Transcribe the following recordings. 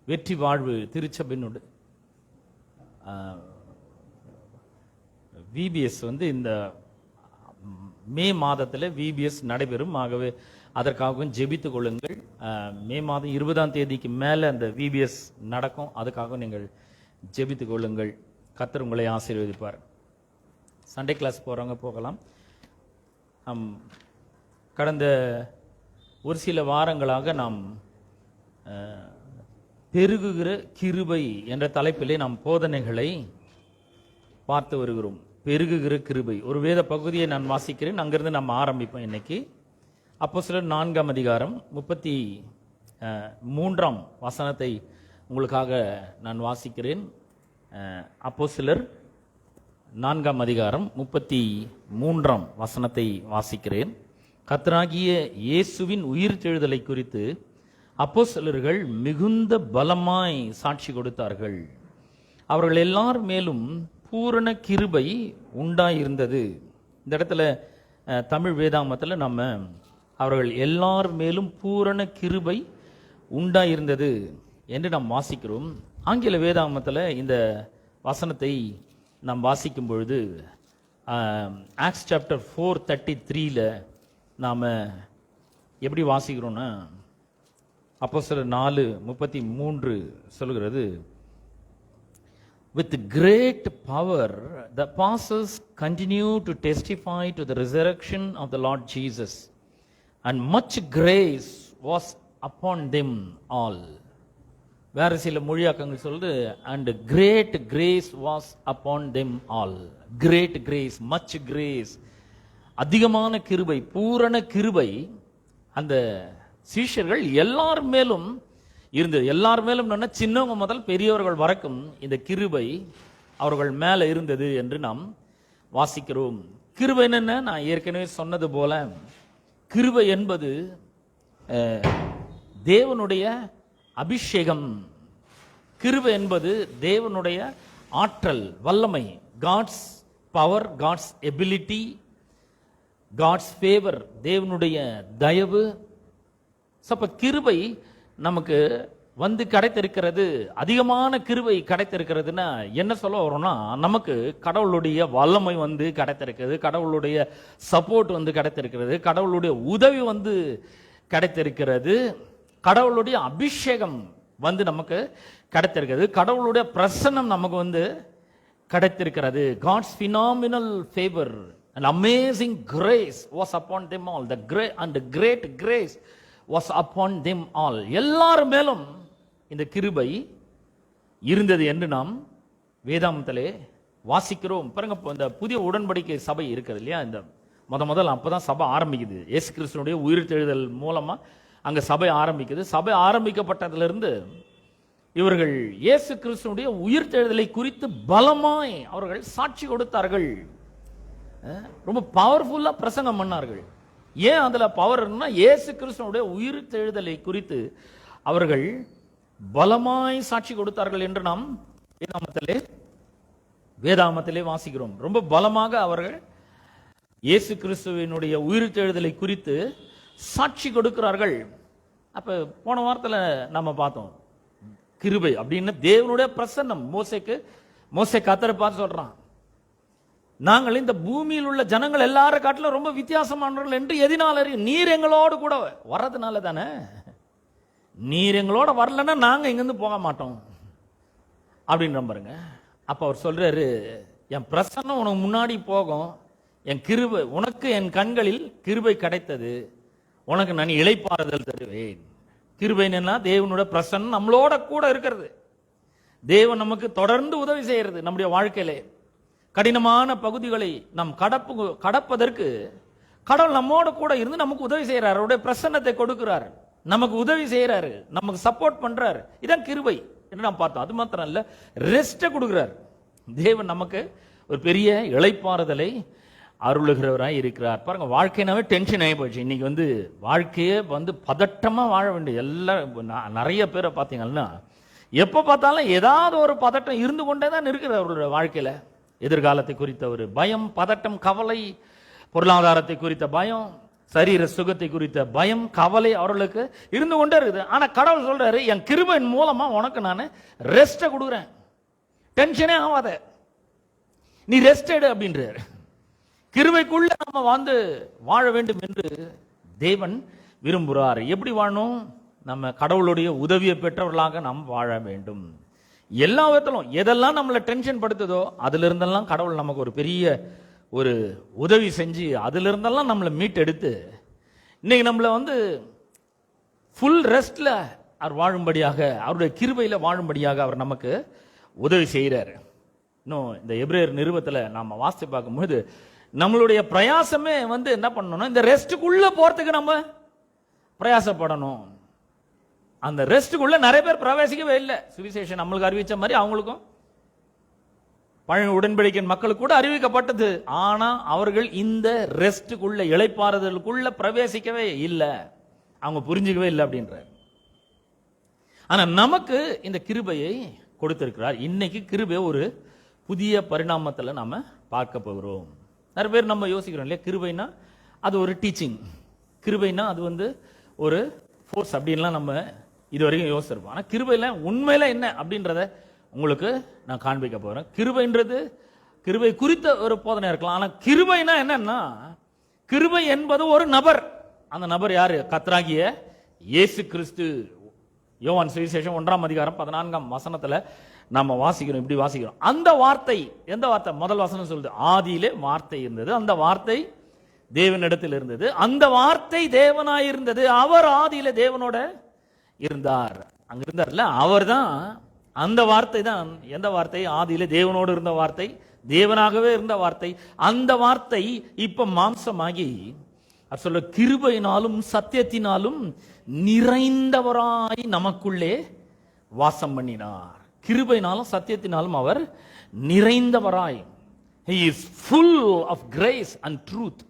வெற்றி வாழ்வு திருச்சபையினுடைய விபிஎஸ் இந்த மே மாதத்தில் விபிஎஸ் நடைபெறும். ஆகவே அதற்காகவும் ஜெபித்துக் கொள்ளுங்கள். மே மாதம் 20ஆம் தேதிக்கு மேலே அந்த விபிஎஸ் நடக்கும். அதுக்காக நீங்கள் ஜெபித்துக் கொள்ளுங்கள். கர்த்தர் உங்களை ஆசீர்வதிப்பார். சண்டே கிளாஸ் போகிறவங்க போகலாம். கடந்த ஒரு சில வாரங்களாக நாம் பெருகுகிற கிருபை என்ற தலைப்பிலே நாம் போதனைகளை பார்த்து வருகிறோம். பெருகுகிற கிருபை ஒரு வேத பகுதியை நான் வாசிக்கிறேன். அங்கிருந்து நம்ம ஆரம்பிப்போம். இன்னைக்கு அப்போஸ்தலர் 4ஆம் அதிகாரம் 33ஆம் வசனத்தை உங்களுக்காக நான் வாசிக்கிறேன். அப்போஸ்தலர் 4ஆம் அதிகாரம் 33ஆம் வசனத்தை வாசிக்கிறேன். கர்த்தராகிய இயேசுவின் உயிர்த்தெழுதலை குறித்து அப்போஸ்தலர்கள் மிகுந்த பலமாய் சாட்சி கொடுத்தார்கள். அவர்கள் எல்லார் மேலும் பூரண கிருபை உண்டாயிருந்தது. இந்த இடத்துல தமிழ் வேதாமத்தில் நம்ம அவர்கள் எல்லார் மேலும் பூரண கிருபை உண்டாயிருந்தது என்று நாம் வாசிக்கிறோம். ஆங்கில வேதாமத்தில் இந்த வசனத்தை நாம் வாசிக்கும் பொழுது ஆக்ட்ஸ் சாப்டர் 4:33 நாம் எப்படி வாசிக்கிறோன்னா, அப்போஸ்தலர் 4:33 சொல்கிறது, with great power the apostles continued to testify to the resurrection of the Lord Jesus, and much grace was upon them all. வேறு சில மொழியாக்கங்கள் சொல்லுது, and great grace was upon them all. Great grace, much grace, அதிகமான கிருபை, பூரண கிருபை அந்த சீஷர்கள் எல்லார் மேலும் இருந்தது. எல்லார் மேலும் சின்னவங்க முதல் பெரியவர்கள் வரைக்கும் இந்த கிருபை அவர்கள் மேல இருந்தது என்று நாம் வாசிக்கிறோம். கிருபை என்னென்ன, நான் ஏற்கனவே சொன்னது போல கிருபை என்பது தேவனுடைய அபிஷேகம். கிருபை என்பது தேவனுடைய ஆற்றல், வல்லமை, God's power, God's ability, God's favour, தேவனுடைய தயவு. அப்ப கிருபை நமக்கு கிடைத்திருக்கிறது. அதிகமான கிருபை கிடைத்திருக்கிறதுன்னா என்ன சொல்ல வரோம்னா, நமக்கு கடவுளுடைய வல்லமை கிடைத்திருக்கிறது, கடவுளுடைய சப்போர்ட் கிடைத்திருக்கிறது, கடவுளுடைய உதவி கிடைத்திருக்கிறது, கடவுளுடைய அபிஷேகம் நமக்கு கிடைத்திருக்கிறது, கடவுளுடைய பிரசன்னம் நமக்கு கிடைத்திருக்கிறது. God's phenomenal favor and amazing grace was upon them all. The great grace was upon them all. எல்லார் மேலும் இந்த கிருபை இருந்தது என்று நாம் வேதாமத்திலே வாசிக்கிறோம். பாருங்க, இந்த புதிய உடன்படிக்கை சபை இருக்குது இல்லையா, இந்த முதல் அப்பதான் சபை ஆரம்பிக்குது. இயேசு கிறிஸ்துனுடைய உயிர்த்தெழுதல் மூலமா அங்க சபை ஆரம்பிக்குது. சபை ஆரம்பிக்கப்பட்டதிலிருந்து இவர்கள் இயேசு கிறிஸ்துனுடைய உயிர்த்தெழுதலை குறித்து பலமாய் அவர்கள் சாட்சி கொடுத்தார்கள். ரொம்ப பவர்ஃபுல்லா பிரசங்கம் பண்ணார்கள். ஏன் அதுல பவர்னா, இயேசு கிறிஸ்துனுடைய உயிர்த்தெழுதலை குறித்து அவர்கள் பலமாய் சாட்சி கொடுத்தார்கள் என்று நாம் வேதாமத்திலே வாசிக்கிறோம். ரொம்ப பலமாக அவர்கள் இயேசு கிறிஸ்துவினுடைய உயிர்த்தெழுதலை குறித்து சாட்சி கொடுக்கிறார்கள். அப்ப போன வாரத்தில் நம்ம பார்த்தோம், கிருபை அப்படின்னு தேவனுடைய பிரசன்னம். மோசே கர்த்தரை பார்த்து சொல்றான், நாங்கள் இந்த பூமியில் உள்ள ஜனங்கள் எல்லாரும் காட்டிலும் ரொம்ப வித்தியாசமானவர்கள் என்று எதினால் அறியும், நீர் எங்களோடு கூட வர்றதுனால தானே. நீர் எங்களோட வரலன்னா நாங்க இங்கிருந்து போக மாட்டோம் அப்படின்னு பாருங்க. அப்ப அவர் சொல்றாரு, என் பிரசன்னம் உனக்கு முன்னாடி போகும், என் கிருபை உனக்கு, என் கண்களில் கிருபை கிடைத்தது, உனக்கு நான் இளைப்பாறுதல் தருவேன். கிருபை என்னன்னா, தேவனுடைய பிரசன்னம் நம்மளோட கூட இருக்கிறது. தேவன் நமக்கு தொடர்ந்து உதவி செய்யறது. நம்முடைய வாழ்க்கையிலே கடினமான பகுதிகளை நாம் கடப்பதற்கு கடவுள் நம்மோட கூட இருந்து நமக்கு உதவி செய்யறாரு. அவருடைய பிரசன்னத்தை கொடுக்கிறார், நமக்கு உதவி செய்யறாரு, நமக்கு சப்போர்ட் பண்றாரு. இதான் கிருபை என்று நாம் பார்த்தோம். அது மாத்திரம் இல்ல, ரெஸ்ட் கொடுக்கிறார். தேவன் நமக்கு ஒரு பெரிய இளைப்பாறுதலை அருளுகிறவராய் இருக்கிறார். பாருங்க, வாழ்க்கைனாவே டென்ஷன் ஆகி போச்சு. இன்னைக்கு வாழ்க்கையே பதட்டமா வாழ வேண்டிய நிறைய பேரை பார்த்தீங்கன்னா எப்ப பார்த்தாலும் ஏதாவது ஒரு பதட்டம் இருந்து கொண்டே தான் இருக்கிறது அவர்களுடைய வாழ்க்கையில. எதிர்காலத்தை குறித்த ஒரு பயம், பதட்டம், கவலை, பொருளாதாரத்தை குறித்த பயம், சரீர சுகத்தை குறித்த பயம், கவலை அவர்களுக்கு இருந்து கொண்டே இருக்குது. ஆனா கடவுள் சொல்றாரு, என் கிருபையின் மூலமா உனக்கு நான் ரெஸ்ட கொடுக்குறேன், டென்ஷனே ஆகாத, நீ ரெஸ்ட் எடு அப்படின்றாரு. கிருபைக்குள்ள நம்ம வாழ வேண்டும் என்று தேவன் விரும்புகிறார். எப்படி வாழணும்? நம்ம கடவுளுடைய உதவியை பெற்றவர்களாக நாம் வாழ வேண்டும். எல்லா விதத்திலும் எதெல்லாம் நம்மளை டென்ஷன் படுத்துதோ அதுல இருந்தெல்லாம் கடவுள் நமக்கு ஒரு பெரிய ஒரு உதவி செஞ்சு அதுல இருந்தெல்லாம் நம்மளை மீட்டெடுத்து இன்னைக்கு நம்மளை ஃபுல் ரெஸ்ட்ல அவர் வாழும்படியாக, அவருடைய கிருபையில வாழும்படியாக அவர் நமக்கு உதவி செய்கிறார். இன்னும் இந்த எபிரேயர் நிருபத்துல நாம வாசித்து பார்க்கும்போது நம்மளுடைய பிரயாசமே என்ன பண்ணணும், இந்த ரெஸ்டுக்குள்ள போறதுக்கு நம்ம பிரயாசப்படணும். அந்த ரெஸ்டுக்குள்ள நிறைய பேர் பிரவேசிக்கவே இல்லை. சுவிசேஷம் நம்மளுக்கு அறிவிச்ச மாதிரி அவங்களுக்கும் பழைய உடன்படிக்கையின் மக்களுக்கு கூட அறிவிக்கப்பட்டது. ஆனா அவர்கள் இந்த ரெஸ்டுக்குள்ள, இளைப்பாறுதலுக்குள்ள பிரவேசிக்கவே இல்லை, அவங்க புரிஞ்சுக்கவே இல்லை அப்படின்ற. ஆனா நமக்கு இந்த கிருபையை கொடுத்திருக்கிறார். இன்னைக்கு கிருபை ஒரு புதிய பரிணாமத்தில் நாம பார்க்க போகிறோம். நிறைய பேர் நம்ம யோசிக்கிறோம் இல்லையா, கிருபைனா அது ஒரு டீச்சிங், கிருபைனா அது ஒரு ஃபோர்ஸ் அப்படின்லாம் நம்ம இது வரைக்கும் யோசிச்சிருப்போம். ஆனால் கிருபையில உண்மையில என்ன அப்படின்றத உங்களுக்கு நான் காண்பிக்க போறேன். கிருபை குறித்த ஒரு போதனை இருக்கலாம். ஆனால் கிருபைனா என்னன்னா, கிருபை என்பது ஒரு நபர். அந்த நபர் யாரு? கர்த்தராகிய இயேசு கிறிஸ்து. யோவான் சுவிசேஷம் 1ஆம் அதிகாரம் 14ஆம் வசனத்துல நம்ம வாசிக்கிறோம், இப்படி வாசிக்கிறோம். அந்த வார்த்தை, எந்த வார்த்தை? முதல் வசனம் சொல்லுது, ஆதியிலே வார்த்தை இருந்தது, அந்த வார்த்தை தேவனிடத்தில் இருந்தது, அந்த வார்த்தை தேவனாயிருந்தது, அவர் ஆதியில தேவனோட இருந்தார். அங்க இருந்தார்ல, அவர் தான் அந்த வார்த்தை தான். எந்த வார்த்தை? ஆதியில தேவனோடு இருந்த வார்த்தை, தேவனாகவே இருந்த வார்த்தை. அந்த வார்த்தை இப்ப மாம்சமாகி சொல்ல கிருபையினாலும் சத்தியத்தினாலும் நிறைந்தவராய் நமக்குள்ளே வாசம் பண்ணினார். கிருபையினாலும் சத்தியத்தினாலும் அவர் நிறைந்தவராய், he is full of grace and truth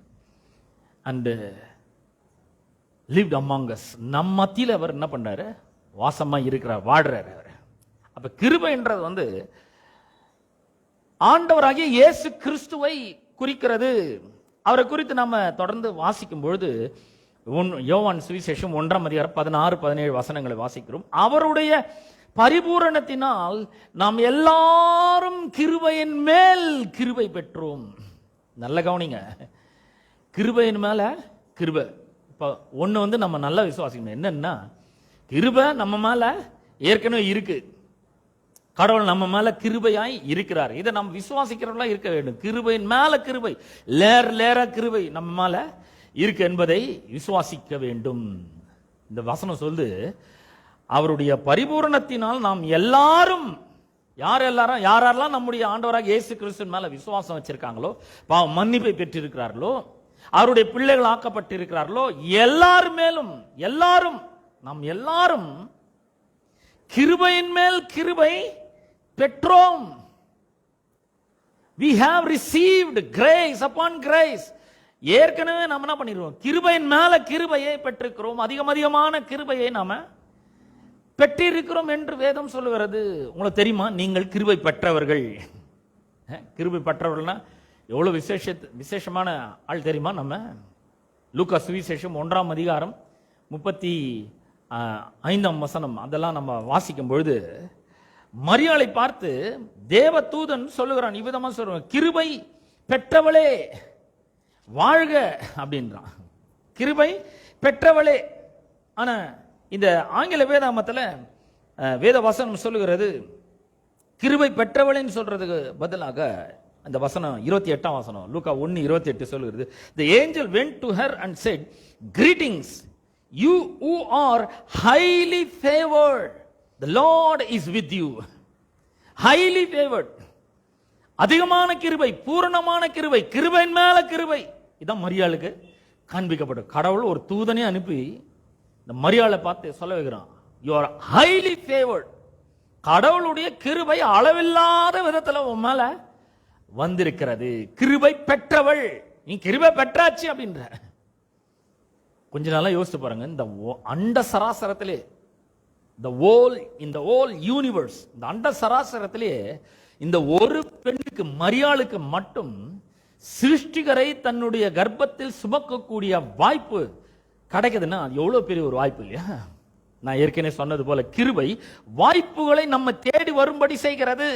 and lived among us. நம் மத்தியில் அவர் என்ன பண்றாரு? வாசமா இருக்கிறார், வாடுறாரு அவர். அப்ப கிருபைன்றது ஆண்டவராகிய இயேசு கிறிஸ்துவை குறிக்கிறது. அவரை குறித்து நாம தொடர்ந்து வாசிக்கும் பொழுது யோவான் சுவிசேஷம் 1ஆம் அதிகாரம் 16-17 வசனங்களை வாசிக்கிறோம். அவருடைய பரிபூரணத்தினால் நாம் எல்லாரும் கிருபையின் மேல் கிருபை பெற்றோம். நல்ல கவனிங்க, கிருபையின் மேல கிருபை. இப்ப ஒண்ணு நம்ம நல்லா விசுவாசிக்கணும். என்னன்னா, கிருபை நம்ம மேல ஏற்கனவே இருக்கு, கடவுள் நம்ம மேல கிருபையாய் இருக்கிறார். இதை நம்ம விசுவாசிக்கிறவர்களா இருக்க வேண்டும். கிருபையின் மேல கிருபை, லேர கிருபை நம்ம மேல இருக்கு என்பதை விசுவாசிக்க வேண்டும். இந்த வசனம் சொல்லுது, அவருடைய பரிபூரணத்தினால் நாம் எல்லாரும், யாரெல்லாம் நம்முடைய ஆண்டவராக இயேசு கிறிஸ்து மேல விசுவாசம் வச்சிருக்காங்களோ, பாவம் மன்னிப்பை பெற்றிருக்கிறார்களோ, அவருடைய பிள்ளைகள் ஆக்கப்பட்டிருக்கிறார்களோ, நாம் எல்லாரும் கிருபையின் மேல் கிருபை பெற்றோம். we have received grace upon grace. ஏற்கனவே நம்ம என்ன பண்ணிருக்கோம்? கிருபையின் மேல கிருபையை பெற்றிருக்கிறோம், அதிகமான கிருபையை நாம பெற்றிருக்கிறோம் என்று வேதம் சொல்லுகிறது. உங்களுக்கு தெரியுமா, நீங்கள் கிருபை பெற்றவர்கள்? கிருபை பெற்றவர்கள்னா எவ்வளவு விசேஷமான ஆள் தெரியுமா? நம்ம லூக்கா சுவிசேஷம் 1ஆம் அதிகாரம் 35ஆம் வசனம் அதெல்லாம் நம்ம வாசிக்கும் பொழுது மரியாளை பார்த்து தேவ தூதன் சொல்லுகிறான், இவ்விதமா சொல்றான், கிருபை பெற்றவளே வாழ்க அப்படின்றான். கிருபை பெற்றவளே. ஆனா இந்த ஆங்கில வேதாமத்துல வேத வசனம் சொல்லுகிறது, கிருபை பெற்றவளேன்னு சொல்றதுக்கு பதிலாக அந்த வசனம் 28ஆம் வசனம் லூக்கா 1:28 சொல்லுகிறது, the angel went to her and said, greetings, you who are highly favored, the Lord is with you. highly favored, அதிகமான கிருபை, பூரணமான கிருபை, கிருபையின் மேல கிருபை. இதான் மரியாளுக்கு காண்பிக்கப்படும். கடவுள் ஒரு தூதனை அனுப்பி இந்த மரியாளை பார்த்து சொல்ல வைக்கிறான், you are highly favored. கடவுளுடைய கிருபை அளவில்லாத விதத்துல உன் மேல வந்திருக்கிறது. கிருபை பெற்றவள், நீ கிருபை பெற்றாச்சு அப்படின்ற. கொஞ்ச நாளா யோசிச்சு பாருங்க, இந்த அண்ட சராசரத்திலே, இந்த ஹோல் யூனிவர்ஸ், இந்த அண்ட சராசரத்திலே இந்த ஒரு பெண்ணுக்கு, மரியாளுக்கு மட்டும் சிருஷ்டிகரை தன்னுடைய கர்ப்பத்தில் சுமக்கக்கூடிய வாய்ப்பு கிடைக்குதுன்னா அது எவ்வளவு பெரிய ஒரு வாய்ப்பு இல்லையா? நான் ஏற்கனவே சொன்னது போல கிருபை வாய்ப்புகளை நம்ம தேடி வரும்படி செய்கிறது.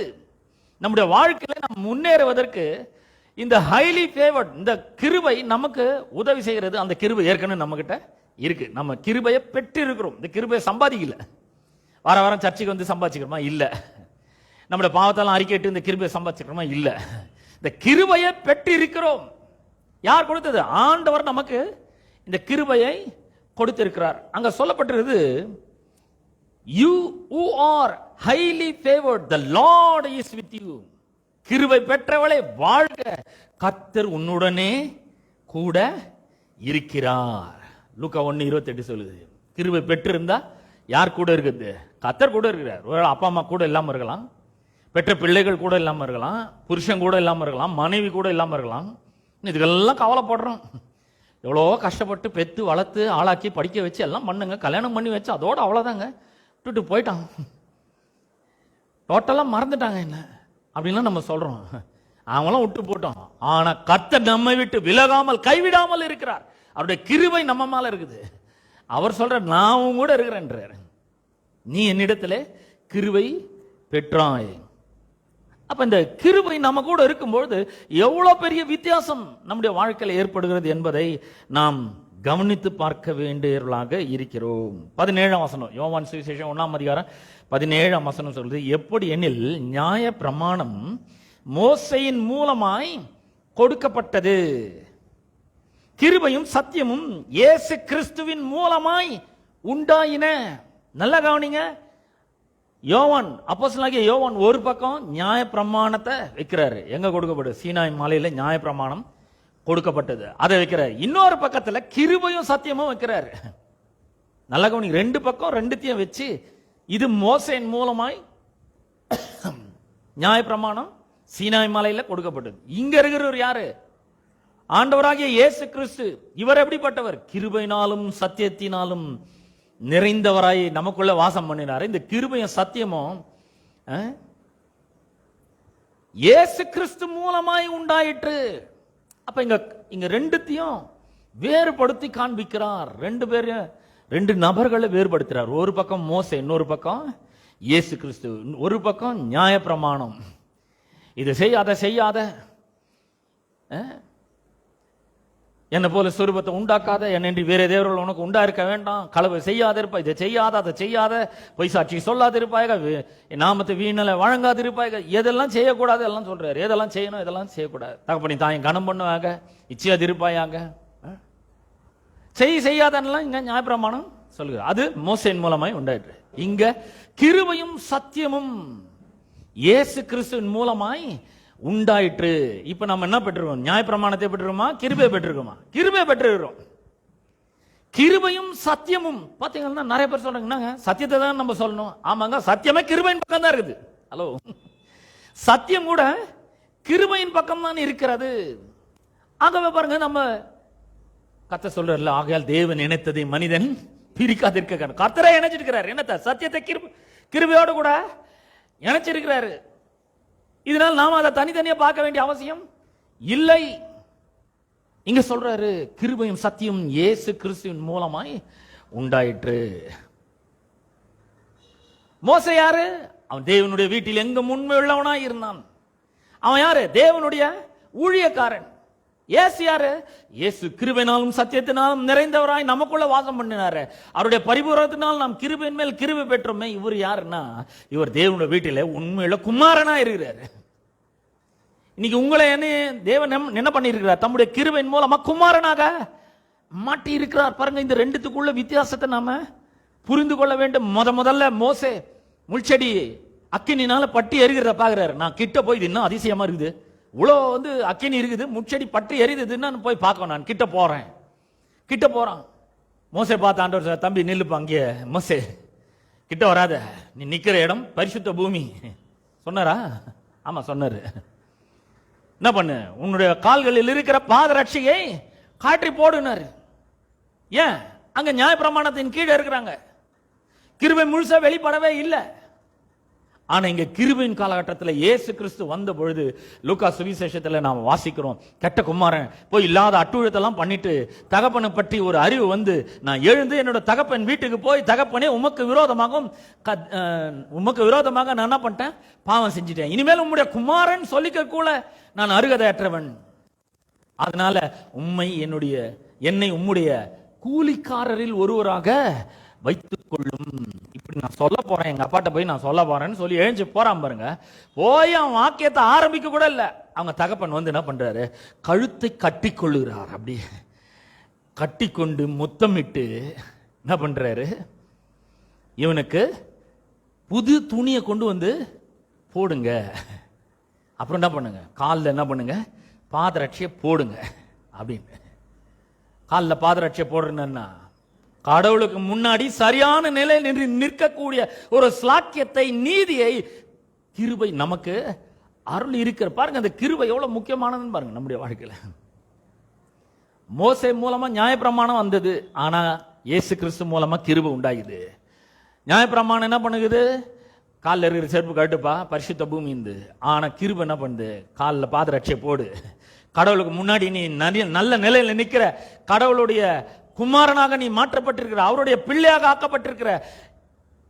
நம்முடைய வாழ்க்கையில நம்ம முன்னேறுவதற்கு இந்த ஹைலி ஃபேவர்ட் இந்த கிருபை நமக்கு உதவி செய்கிறது. அந்த கிருபை ஏற்கனவே நம்ம கிட்ட இருக்கு. நம்ம கிருபையை பெற்று இருக்கிறோம். இந்த கிருபையை சம்பாதிக்கல. வார வாரம் சர்ச்சைக்கு வந்து சம்பாதிச்சுக்கிறோமா? இல்ல. நம்முடைய பாவத்தெல்லாம் அறிக்கையிட்டு இந்த கிருபையை சம்பாதிச்சுக்கிறோமா? இல்ல. இந்த கிருபையை பெற்று இருக்கிறோம். யார் கொடுத்தது? ஆண்டவர் நமக்கு இந்த கிருபையை கொடுத்திருக்கிறார். அங்க சொல்லப்பட்டிருக்கிறது, you who are highly favored, the Lord is with you. கிருபை பெற்றவளே வாழ்க, கர்த்தர் உன்னுடனே கூட இருக்கிறார். லூக்கா 1:28 சொல்லுது. கிருபை பெற்றிருந்தா யார் கூட இருக்குது? கர்த்தர் கூட இருக்கிறார். ஒரு அப்பா அம்மா கூட இல்லாம இருக்கலாம், பெற்ற பிள்ளைகள் கூட இல்லாம இருக்கலாம், புருஷன் கூட இல்லாம இருக்கலாம், மனைவி கூட இல்லாம இருக்கலாம். இதுக்கெல்லாம் கவலைப்படுறோம். எவ்வளோ கஷ்டப்பட்டு பெற்று வளர்த்து ஆளாக்கி படிக்க வச்சு எல்லாம் பண்ணுங்க, கல்யாணம் பண்ணி வச்சு அதோட அவ்வளோதாங்க, விட்டுட்டு போயிட்டாங்க, டோட்டலாக மறந்துட்டாங்க என்ன அப்படின்லாம் நம்ம சொல்றோம். அவங்களாம் விட்டு போட்டோம். ஆனா கர்த்தர் நம்மை விட்டு விலகாமல் கைவிடாமல் இருக்கிறார். அவருடைய கிருபை நம்ம மேல இருக்குது. அவர் சொல்ற, நான் உன் கூட இருக்கிறேன்றார். நீ என்னிடத்துல கிருபை பெற்றாய். அப்ப இந்த கிருபை நம்ம கூட இருக்கும்போது எவ்வளவு பெரிய வித்தியாசம் நம்முடைய வாழ்க்கையில் ஏற்படுகிறது என்பதை நாம் கவனித்து பார்க்க வேண்டியவர்களாக இருக்கிறோம். 17ஆம் வசனம், யோவான் சுவிசேஷம் 1ஆம் அதிகாரம் 17ஆம் வசனம் சொல்றது, எப்படி எனில் நியாய பிரமாணம் மோசையின் மூலமாய் கொடுக்கப்பட்டது, கிருபையும் சத்தியமும் இயேசு கிறிஸ்துவின் மூலமாய் உண்டாயின. நல்லா கவனிங்க. யோவான், அப்போஸ்தலனாகிய யோவான் ஒரு பக்கம் நியாய பிரமாணத்தை வைக்கிறாரு. எங்க கொடுக்கப்பட்டது? சீனாய் மலையில நியாய பிரமாணம் கொடுக்கப்பட்டது, அதை வைக்கிறார். இன்னொரு பக்கத்துல கிருபையும் சத்தியமும் வைக்கிறாரு. நல்ல கவனி, ரெண்டு பக்கம் ரெண்டுத்தையும் வச்சு, இது மோசேயின் மூலமாய் நியாய பிரமாணம் சீனாய் மலையில கொடுக்கப்பட்டது. இங்க இருக்கிறவர் யாரு? ஆண்டவராகிய இயேசு கிறிஸ்து. இவர் எப்படிப்பட்டவர்? கிருபையினாலும் சத்தியத்தினாலும் நிறைந்தவராய் நமக்குள்ள வாசம் பண்ணினார். இந்த கிருபையும் சத்தியமும் இயேசு கிறிஸ்து மூலமாய் உண்டாயிற்று. அப்ப இங்க ரெண்டுத்தையும் வேறுபடுத்தி காண்பிக்கிறார். ரெண்டு நபர்களை வேறுபடுத்துறார். ஒரு பக்கம் மோசே, இன்னொரு பக்கம் இயேசு கிறிஸ்து. ஒரு பக்கம் நியாய பிரமாணம், இதை செய் அதை செய்யாத, என்னை போல சொரூபத்தை உண்டாக்காத, என்னென்று வேற தேவர்கள் உனக்கு உண்டா இருக்க வேண்டாம், களவு செய்யாத இருப்பாய், இதை செய்யாத அதை செய்யாத, பொய் சாட்சி சொல்லாது இருப்பாய்க, நாமத்தை வீணலை வழங்காது இருப்பாய்க, எதெல்லாம் செய்யக்கூடாது எல்லாம் சொல்றாரு. எதெல்லாம் செய்யணும் இதெல்லாம் செய்யக்கூடாது. தகப்பனி தாயும் கனம் பண்ணுவாங்க, இச்சையாது இருப்பாயாங்க, செய்யாதெல்லாம் இங்க நியாயப்பிரமாணம் சொல்லுங்க. அது மோசேயின் மூலமாய் உண்டாயிற்று. இங்க கிருபையும் சத்தியமும் இயேசு கிறிஸ்துவின் மூலமாய் உண்டாயிற்று. இப்ப நம்ம என்ன பெற்றிருக்கோம்? நியாயப்பிரமாணத்தை பெற்றிருக்கோமா? கிருபை பெற்றிருக்கோமா? கிருபை பெற்றிருக்கிறோம். கிருபையும் சத்தியமும் பாத்தீங்கன்னா நிறைய பேர் சொல்றாங்க, சத்தியத்தை தான் நம்ம சொல்லணும். ஆமாங்க, சத்தியமே கிருபையின் பக்கம் தான் இருக்குது. ஹலோ, சத்தியம் கூட கிருபையின் பக்கம் தான் இருக்கிறது. ஆகவே பாருங்க, நம்ம கர்த்தர் சொல்றாருல, ஆகையால் தேவன் இணைத்ததை மனிதன் பிரிக்காதிருக்க. கர்த்தரே இணைச்சிருக்கிறார். என்னத்த? சத்தியத்தை கிருபையோடு கூட இணைச்சிருக்கிறாரு. இதனால் நாம அதை தனித்தனியா பார்க்க வேண்டிய அவசியம் இல்லை. இங்க சொல்றாரு, கிருபையும் சத்தியம் இயேசு கிறிஸ்துவின் மூலமாய் உண்டாயிற்று. மோசே யாரு? அவன் தேவனுடைய வீட்டில் எங்க உண்மை உள்ளவனாய் இருந்தான். அவன் யாரு? தேவனுடைய ஊழியக்காரன். இயேசு யாரு? இயேசு கிருபையினாலும் சத்தியத்தினாலும் நிறைந்தவராய் நமக்குள்ள வாசம் பண்ணினாரு. அவருடைய பரிபூரணத்தினால் நாம் கிருபையின் மேல் கிருபை பெற்றோமே. இவர் யாருன்னா, இவர் தேவனுடைய வீட்டில உண்மையில குமாரனா இருக்கிறாரு. இன்னைக்கு உங்களை என்ன தேவன் என்ன பண்ணிருக்கிறார்? தம்முடைய கிருபையின் மூலமா குமாரனாக மாட்டி இருக்கிறார். பாருங்க, இந்த ரெண்டுத்துக்குள்ள வித்தியாசத்தை நாம புரிந்து கொள்ள வேண்டும். முதல்ல மோசே முள்செடி அக்கினினால பட்டி எரிகிறத பாக்குறாரு. நான் கிட்ட போய், இன்னும் அதிசயமா இருக்குது, இவ்வளோ அக்கினி இருக்குது, முச்செடி பற்றி எரியுதுன்னு போய் பார்க்க நான் கிட்ட போறேன். கிட்ட போறான். மோசே பார்த்த ஆண்டவர், தம்பி நில்லுப்பா அங்கே, மோசே கிட்ட வராத, நீ நிக்கிற இடம் பரிசுத்த பூமி சொன்னாரா? ஆமா சொன்னாரு. என்ன பண்ணு, உன்னுடைய கால்களில் இருக்கிற பாதரட்சியை காற்றி போடுனாரு. ஏன்? அங்க நியாயப்பிரமாணத்தின் கீழே இருக்கிறாங்க. கிருபை முழுசா வெளிப்படவே இல்லை. ஆனா இங்க கிருபையின் காலகட்டத்தில் இயேசு கிறிஸ்து வந்த பொழுது லூக்கா சுவிசேஷத்துல நாம் வாசிக்கிறோம், கெட்ட குமாரன் போய் இல்லாத அட்டுழியத்தெல்லாம் பண்ணிட்டு தகப்பனை பற்றி ஒரு அறிவு வந்து, நான் எழுந்து என்னோட தகப்பன் வீட்டுக்கு போய், தகப்பனே உமக்கு விரோதமாக நான் என்ன பண்ணிட்டேன், பாவம் செஞ்சிட்டேன், இனிமேல் உம்முடைய குமாரன் சொல்லிக்க கூட நான் அருகதையற்றவன், அதனால என்னை உம்முடைய கூலிக்காரரில் ஒருவராக வைத்துக் கொள்ளும். இப்படி நான் சொல்ல போறேன், எங்க அப்பாட்ட போய் நான் சொல்ல போறேன்னு சொல்லி எழுந்து போறான் பாருங்க. போய் அவன் வாக்கியத்தை ஆரம்பிக்க கூட இல்ல, அவங்க தகப்பன் வந்து என்ன பண்றாரு, கழுத்தை கட்டி கொள்ளுகிறார். அப்படி கட்டி கொண்டு முத்தமிட்டு என்ன பண்றாரு, இவனுக்கு புது துணியை கொண்டு வந்து போடுங்க, அப்புறம் என்ன பண்ணுங்க, காலில் என்ன பண்ணுங்க, பாதரட்சியை போடுங்க அப்படின்னு. காலில் பாதரட்சியை போடுறேன்னா கடவுளுக்கு முன்னாடி சரியான நிலையில் நிற்கக்கூடிய ஒரு ஸ்லாக்கியத்தை, நீதியை கிருபை நமக்கு அருள் இருக்கிற. பாருங்க அந்த கிருபை எவ்வளவு முக்கியமானதுன்னு பாருங்க நம்முடைய வாழ்க்கையில. மோசே மூலமா நியாயப்பிரமாணம் வந்தது, ஆனா இயேசு கிறிஸ்து மூலமா கிருபை உண்டாகுது. நியாயப்பிரமாணம் என்ன பண்ணுது, காலில் இருக்கிற செருப்பு கட்டுப்பா பரிசுத்த பூமி இருந்து, ஆனா கிருபை என்ன பண்ணுது, காலில் பாதரட்சியை போடு, கடவுளுக்கு முன்னாடி நீ நல்ல நிலையில நிக்கிற, கடவுளுடைய குமாரனாக நீ மாற்றப்பட்டிருக்கிற, அவருடைய பிள்ளையாக ஆக்கப்பட்டிருக்கிற,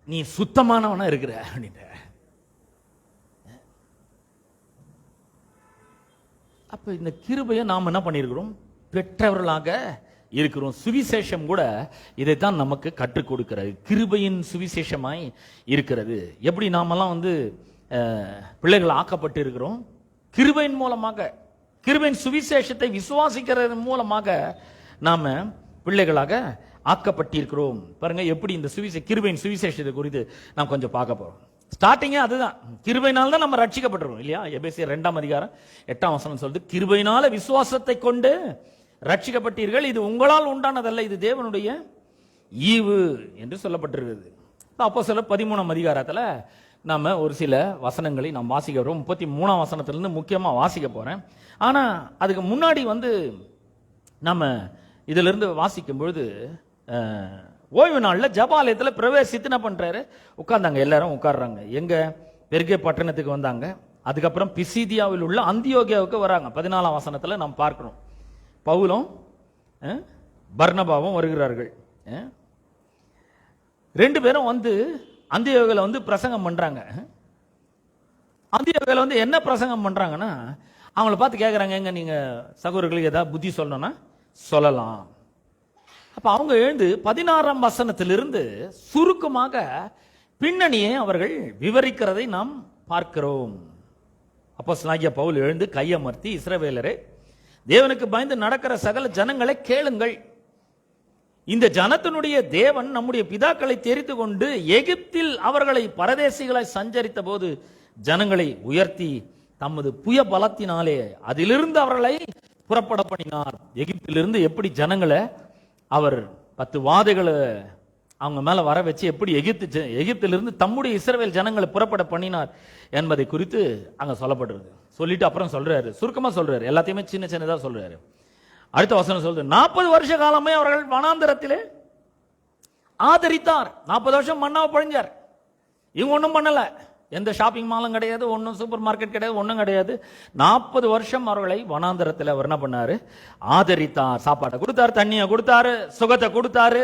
நீ சுத்தமானவனா இருக்கிற அப்படின்ற. அப்ப இந்த கிருபையை நாம் என்ன பண்ணியிருக்கிறோம், பெற்றவர்களாக இருக்கிறோம். சுவிசேஷம் கூட இதைத்தான் நமக்கு கற்றுக் கொடுக்கிறது, கிருபையின் சுவிசேஷமாய் இருக்கிறது. எப்படி நாமெல்லாம் வந்து பிள்ளைகள் ஆக்கப்பட்டு இருக்கிறோம், கிருபையின் மூலமாக, கிருபையின் சுவிசேஷத்தை விசுவாசிக்கிறது மூலமாக நாம பிள்ளைகளாக ஆக்கப்பட்டிருக்கிறோம். பாருங்க எப்படி இந்த கிருபையின் சுவிசேஷத்தை குறித்து நாம் கொஞ்சம் பார்க்க போறோம். ஸ்டார்டிங்கே அதுதான், கிருபையினால் தான் நம்ம ரட்சிக்கப்பட்டிருக்கோம் இல்லையா. எபேசியர் 2:8 சொல்லுது, கிருபையினால விசுவாசத்தை கொண்டு ரட்சிக்கப்பட்டீர்கள், இது உங்களால் உண்டானதல்ல, இது தேவனுடைய ஈவு என்று சொல்லப்பட்டிருக்கிறது. அப்போஸ்தலர் 13 நாம ஒரு சில வசனங்களை நாம் வாசிக்க வரோம். 33 வசனத்திலிருந்து முக்கியமா வாசிக்க போறேன். ஆனா அதுக்கு முன்னாடி வந்து நம்ம இதிலிருந்து வாசிக்கும் பொழுது, ஓய்வு நாளில் ஜபாலயத்தில் பிரவேசித்து என்ன பண்றாரு, உட்கார்ந்தாங்க, எல்லாரும் உட்கார்றாங்க. எங்க பெர்கே பட்டணத்துக்கு வந்தாங்க. அதுக்கப்புறம் பிசிதியாவில் உள்ள அந்தியோகியாவுக்கு வராங்க. 14 வசனத்தில் நாம் பார்க்கிறோம், பவுலும் பர்னபாவும் வருகிறார்கள். 2 பேரும் வந்து அந்தியோகியாவில் வந்து பிரசங்கம் பண்றாங்க. அந்தியோகியாவில் வந்து என்ன பிரசங்கம் பண்றாங்கன்னா, அவங்கள பார்த்து கேட்குறாங்க, எங்க நீங்க சகோதரர்களுக்கு ஏதாவது புத்தி சொல்லணும்னா சொல்லலாம். அப்ப அவங்க எழுந்து 16 வசனத்திலிருந்து சுருக்கமாக பின்னணியை அவர்கள் விவரிக்கிறதை நாம் பார்க்கிறோம். அப்போஸ்தலனாகிய பவுல் எழுந்து கையமர்த்தி, இஸ்ரவேலரே, தேவனுக்கு பயந்து நடக்கிற சகல ஜனங்களை கேளுங்கள். இந்த ஜனத்தினுடைய தேவன் நம்முடைய பிதாக்களை தெரிந்து கொண்டு எகிப்தில் அவர்களை பரதேசிகளாய் சஞ்சரித்த போது ஜனங்களை உயர்த்தி தமது புய பலத்தினாலே அதிலிருந்து அவர்களை புறப்பட பண்ணினார். எகிப்திலிருந்து எப்படி ஜனங்களை அவர் 10 வாதைகளை அவங்க மேல வர வச்சு எப்படி எகிப்திலிருந்து தம்முடைய இஸ்ரவேல் ஜனங்களை புறப்பட பண்ணினார் என்பதை குறித்து அங்க சொல்லப்படுறது. சொல்லிட்டு அப்புறம் சொல்றாரு, சுருக்கமா சொல்றாரு, எல்லாத்தையுமே சின்ன சின்னதா சொல்றாரு. அடுத்த வசனம் சொல்றது, 40 வருஷ காலமே அவர்கள் வனாந்தரத்திலே ஆதரித்தார். 40 வருஷம் மன்னாவை பொழிஞ்சார். இவங்க ஒன்றும் பண்ணல, எந்த ஷாப்பிங் மாலும் கிடையாது, ஒன்றும் சூப்பர் மார்க்கெட் கிடையாது, ஒன்றும் கிடையாது. 40 வருஷம் அவர்களை வனாந்தரத்தில் அவர் என்ன பண்ணாரு, ஆதரித்தார். சாப்பாட்டை கொடுத்தாரு, தண்ணியை கொடுத்தாரு, சுகத்தை கொடுத்தாரு,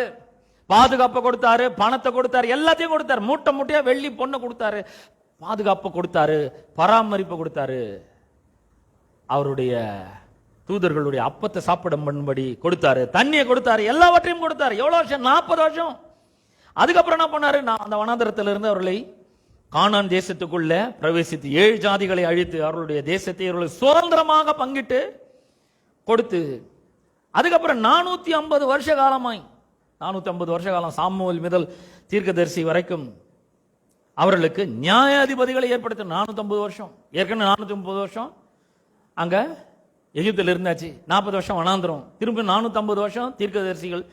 பாதுகாப்பை கொடுத்தாரு, பணத்தை கொடுத்தாரு, எல்லாத்தையும் கொடுத்தாரு. மூட்டை மூட்டையா வெள்ளி பொண்ணை கொடுத்தாரு, பாதுகாப்பை கொடுத்தாரு, பராமரிப்பை கொடுத்தாரு, அவருடைய தூதர்களுடைய அப்பத்தை சாப்பிட பண்ணும்படி கொடுத்தாரு, தண்ணியை கொடுத்தாரு, எல்லாவற்றையும் கொடுத்தாரு. எவ்வளவு வருஷம்? 40 வருஷம். அதுக்கப்புறம் என்ன பண்ணாரு, அந்த வனாந்தரத்திலிருந்து அவர்களை கானான் தேசத்துக்குள்ள பிரவேசித்து 7 ஜாதிகளை அழித்து அவர்களுடைய தேசத்தை அவர்களுக்கு சுதந்திரமாக பங்கிட்டு கொடுத்து, அதுக்கப்புறம் 450 வருஷ காலமாய், 450 வருஷ காலம் சாமுவேல் முதல் தீர்க்கதரிசி வரைக்கும் அவர்களுக்கு நியாயாதிபதிகளை ஏற்படுத்த 450 வருஷம். ஏற்கனவே 450 வருஷம் அங்க எகிப்தில் இருந்தாச்சு, 40 வருஷம் வனாந்திரம், திரும்ப 450 வருஷம் தீர்க்கதரிசிகள்,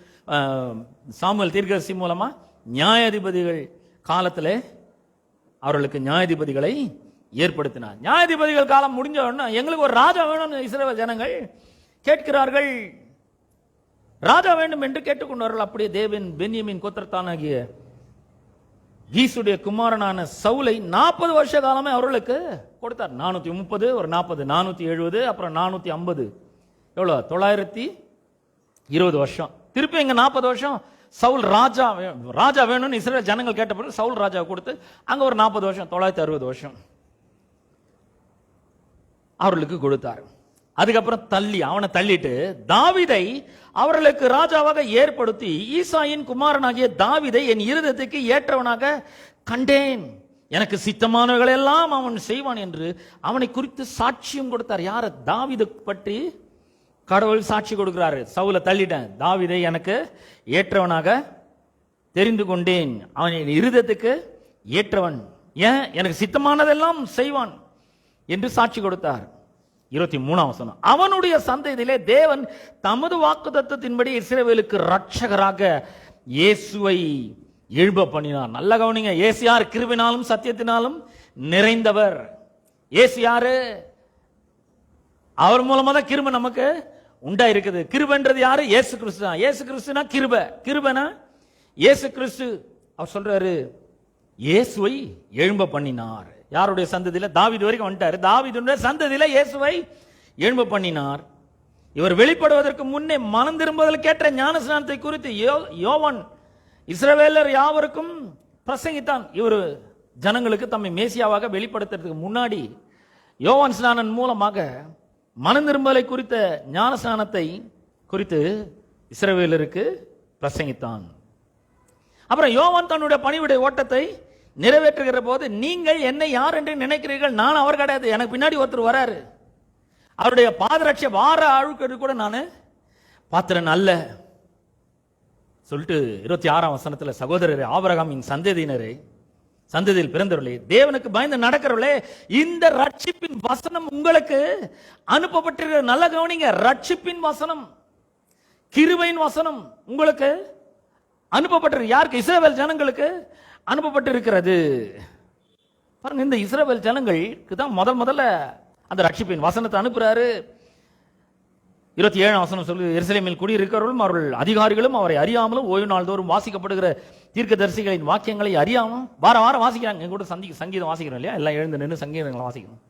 சாமுவேல் தீர்க்கதரிசி மூலமா நியாயாதிபதிகள் காலத்தில் அவர்களுக்கு நியாயாதிபதிகளை ஏற்படுத்தினார். நியாயாதிபதிகள் காலம் முடிஞ்ச உடனே எங்களுக்கு ஒரு ராஜா வேணும் இஸ்ரவேல் ஜனங்கள் கேட்கிறார்கள். ராஜா வேண்டும் என்று கேட்டுக்கொண்டார்கள். அப்படியே தேவன் பென்யமின் கோத்திரத்தானாகிய கீசுடைய குமாரனான சவுலை 40 வருஷ காலமே அவர்களுக்கு கொடுத்தார். 430, ஒரு 40, 470, அப்புறம் 450, எவ்வளோ 920 வருஷம். திருப்பி இங்க 40 வருஷம் சவுல் ராஜா வேணும்னு இஸ்ரவேல் ஜனங்கள் கேட்ட பிறகு சவுல் ராஜா கொடுத்து அங்க ஒரு 40 வருஷம் 960 வருஷம் அவர்களுக்கு கொடுத்தார். அதுக்கப்புறம் அவனை தள்ளிட்டு தாவீதை அவர்களுக்கு ராஜாவாக ஏற்படுத்தி ஈசாயின் குமாரனாகிய தாவீதை என் இருதயத்துக்கு ஏற்றவனாக கண்டேன், எனக்கு சித்தமானவர்கள் எல்லாம் அவன் செய்வான் என்று அவனை குறித்து சாட்சியம் கொடுத்தார். யார? தாவீதை பற்றி கடவுள் சாட்சி கொடுக்கிறாரு. சவுலை தள்ளிட்டேன், தாவீதை எனக்கு ஏற்றவனாக தெரிந்து கொண்டேன், அவன் என் இருதயத்துக்கு ஏற்றவன், ஏன் எனக்கு சித்தமானதெல்லாம் செய்வான் என்று சாட்சி கொடுத்தார். 23ஆம் வசனம், அவனுடைய சந்ததியிலே தேவன் தமது வாக்குத்தத்தத்தின்படி இஸ்ரவேலுக்கு ரட்சகராக இயேசுவை எழும்ப பண்ணினார். நல்ல கவனிங்க, இயேசு யார்? கிருபையினாலும் சத்தியத்தினாலும் நிறைந்தவர். இயேசு யாரு? அவர் மூலமா தான் கிருபை நமக்கு உண்டா இருக்குது. கிருபைன்றது யாரு? இயேசு கிறிஸ்து தான். இயேசு கிறிஸ்துனா கிருபைனா இயேசு கிறிஸ்து. அவர் சொல்றாரு இயேசுவை எழும்ப பண்ணினார். யாருடைய சந்ததியில? தாவீது வரைக்கும் வந்துட்டாரு. தாவீதுடைய சந்ததியில இயேசுவை எழும்ப பண்ணினார். இவர் வெளிப்படுவதற்கு முன்னே மனம் திரும்புதல் கேட்ட ஞானஸ்நானத்தை குறித்து யோவான் இஸ்ரவேலர் யாவருக்கும் பிரசங்கித்தான். இவர் ஜனங்களுக்கு தம்மை மேசியாவாக வெளிப்படுத்துறதுக்கு முன்னாடி யோவான் ஸ்நானன் மூலமாக மனம் திரும்பலை குறித்த ஞானஸ்நானத்தை குறித்து இஸ்ரவேலருக்கு பிரசங்கித்தான். அப்புறம் யோவான் தன்னுடைய பணிவிடை ஓட்டத்தை நிறைவேற்றுகிற போது, நீங்கள் என்னை யார் என்று நினைக்கிறீர்கள்? நான் அவர் கிடையாது, எனக்கு பின்னாடி ஒருத்தர் வராரு, அவருடைய பாதரட்சை வார அழுக்கு கூட நான் பாத்திரன் அல்ல சொல்லிட்டு 26ஆம் வசனத்தில், சகோதரரே, ஆபிரகாமின் சந்ததியினரே, சந்ததியில் பிறந்தவர்களே, தேவனுக்கு பயந்து நடக்கிறவர்களே, இந்த ரட்சிப்பின் வசனம் உங்களுக்கு அனுப்பப்பட்டிருக்கிற. நல்ல கவனிங்க, ரட்சிப்பின் வசனம், கிருபையின் வசனம் உங்களுக்கு அனுப்பப்பட்டிருக்கு. யாருக்கு? இஸ்ரவேல் ஜனங்களுக்கு அனுப்பப்பட்டிருக்கிறது. பாருங்க, இந்த இஸ்ரவேல் ஜனங்களுக்கு தான் முதல்ல அந்த ரட்சிப்பின் வசனத்தை அனுப்புறாரு. 27ஆம் வசனம் சொல்லு, எருசலேமில் குடியிருக்கிறவர்களும் அவர்கள் அதிகாரிகளும் அவரை அறியாமலும் ஓய்வு நாள் தோறும் வாசிக்கப்படுகிற தீர்க்கதரிசிகளின் வாக்கியங்களை அறியாமலும் வாரம் வாசிக்கிறாங்க. எங்க கூட சங்கீதம் வாசிக்கிறோம் இல்லையா? எல்லாம் எழுந்து நின்று சங்கீதங்களை வாசிக்கணும்.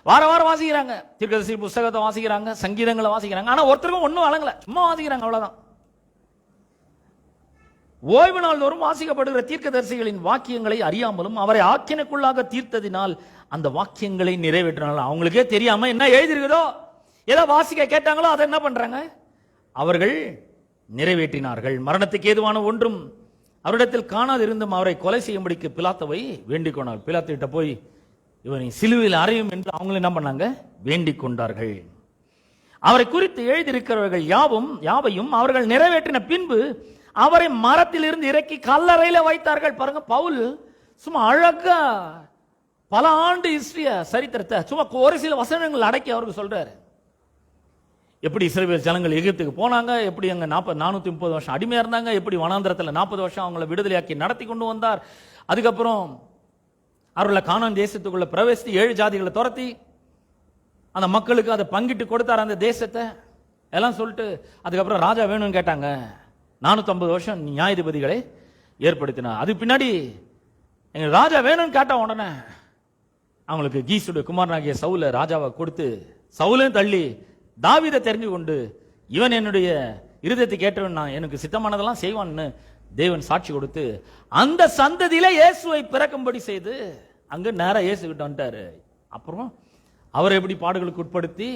வாரம் வாசிக்கிறாங்க, தீர்க்கதரிசி புஸ்தகத்தை வாசிக்கிறாங்க, சங்கீதங்களை வாசிக்கிறாங்க. ஆனா ஒருத்தருக்கும் ஒன்றும் வழங்கல, சும்மா வாசிக்கிறாங்க, அவ்வளவுதான். ஓய்வு நாள் தோறும் வாசிக்கப்படுகிற தீர்க்கதரிசிகளின் வாக்கியங்களை அறியாமலும் அவரை ஆக்கினைக்குள்ளாக தீர்த்ததினால் அந்த வாக்கியங்களை நிறைவேற்றினாலும், அவங்களுக்கே தெரியாம என்ன எழுதிருக்குதோ, ஏதோ வாசிக்க கேட்டாங்களோ அதை என்ன பண்றாங்க? அவர்கள் நிறைவேற்றினார்கள். மரணத்துக்கு ஏதுவான ஒன்றும் அவரிடத்தில் காணாது இருந்தும் அவரை கொலை செய்யும்படிக்கு பிலாத்தவை வேண்டிக் கொண்டார். பிலாத்திட்ட போய் இவனை சிலுவையில் அறையும் என்று அவங்களும் என்ன பண்ணாங்க? வேண்டிக் கொண்டார்கள். அவரை குறித்து எழுதியிருக்கிறவர்கள் யாவையும் அவர்கள் நிறைவேற்றின பின்பு அவரை மரத்தில் இருந்து இறக்கி கல்லறையில வைத்தார்கள். பாருங்க, பவுல் சும்மா அழகா பல ஆண்டு ஹிஸ்டரிய சரித்திரத்தை சும்மா ஒரு சில வசனங்கள் அடக்கி அவருக்கு சொல்றாரு. எப்படி இஸ்ரவேல் ஜனங்கள் எகிப்துக்கு போனாங்க, எப்படி அங்க 430 வருஷம் அடிமையா இருந்தாங்க, எப்படி வனாந்திரத்தில் 40 வருஷம் அவங்களை விடுதலையாக்கி நடத்தி கொண்டு வந்தார். அதுக்கப்புறம் அவர்களை கானான் தேசத்துக்குள்ள பிரவேசித்து 7 ஜாதிகளை துரத்தி அந்த மக்களுக்கு அதை பங்கிட்டு கொடுத்தார் அந்த தேசத்தை எல்லாம் சொல்லிட்டு, அதுக்கப்புறம் ராஜா வேணும்னு கேட்டாங்க. 450 வருஷம் நியாயாதிபதிகளை ஏற்படுத்தினார். அது பின்னாடி எங்க ராஜா வேணும்னு கேட்ட உடனே அவங்களுக்கு கீசுடைய குமாரனாகிய சவுல ராஜாவை கொடுத்து, சவுலையும் தள்ளி தாவீதை தெரிஞ்சு கொண்டு, இவன் என்னுடைய இருதயத்துக்கு ஏற்றவன், நான் எனக்கு சித்தமானதெல்லாம் செய்வான்னு தேவன் சாட்சி கொடுத்து அந்த சந்ததியில இயேசுவை பிறக்கும்படி செய்து அங்க நேரா இயேசு கிட்ட வந்துட்டாரு. அப்புறம் அவர் எப்படி பாடுகளுக்கு உட்படுத்தி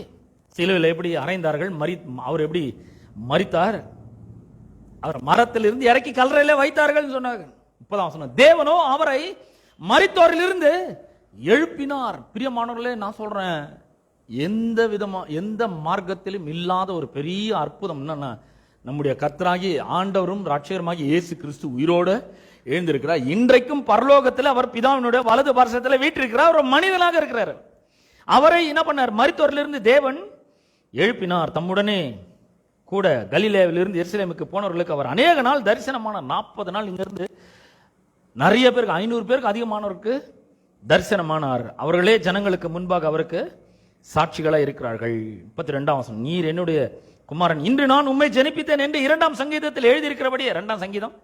சிலுவையில் எப்படி அறைந்தார்கள், அவர் எப்படி மரித்தார், அவர் மரத்திலிருந்து இறக்கி கல்லறையில வைத்தார்கள் சொன்னாங்க. 30ஆம் வசனம், தேவனோ அவரை மரித்தோரிலிருந்து எழுப்பினார். பிரியமானவர்களே, நான் சொல்றேன், எந்த மார்க்கத்திலும் இல்லாத ஒரு பெரிய அற்புதம் என்னன்னா, நம்முடைய கர்த்தராகி ஆண்டவரும் ரட்சகருமாகி இயேசு கிறிஸ்து உயிரோடு எழுந்திருக்கிறார். இன்றைக்கும் பரலோகத்தில் அவர் பிதாவினுடைய வலது பார்சத்தில் வீற்றிருக்கிறார். ஒரு மனிதனாக இருக்கிறார். அவரை என்ன பண்ணார்? மரித்தோரிலிருந்து தேவன் எழுப்பினார். தம்முடனே கூட கலிலேயிலிருந்து எருசலேமுக்கு போனவர்களுக்கு அவர் அநேக நாள் தரிசனமான 40 நாள் இங்கிருந்து நிறைய பேருக்கு 500 பேருக்கு அதிகமானவருக்கு தரிசனமானார். அவர்களே ஜனங்களுக்கு முன்பாக அவருக்கு சாட்சிகளாக இருக்கிறார்கள். 32ஆம் வசனம், நீர் என்னுடைய குமாரன், இன்று நான் உம்மை ஜெனிப்பித்தேன் என்று 2ஆம் சங்கீதத்தில் எழுதியிருக்கிறபடியே, 2ஆம் சங்கீதம்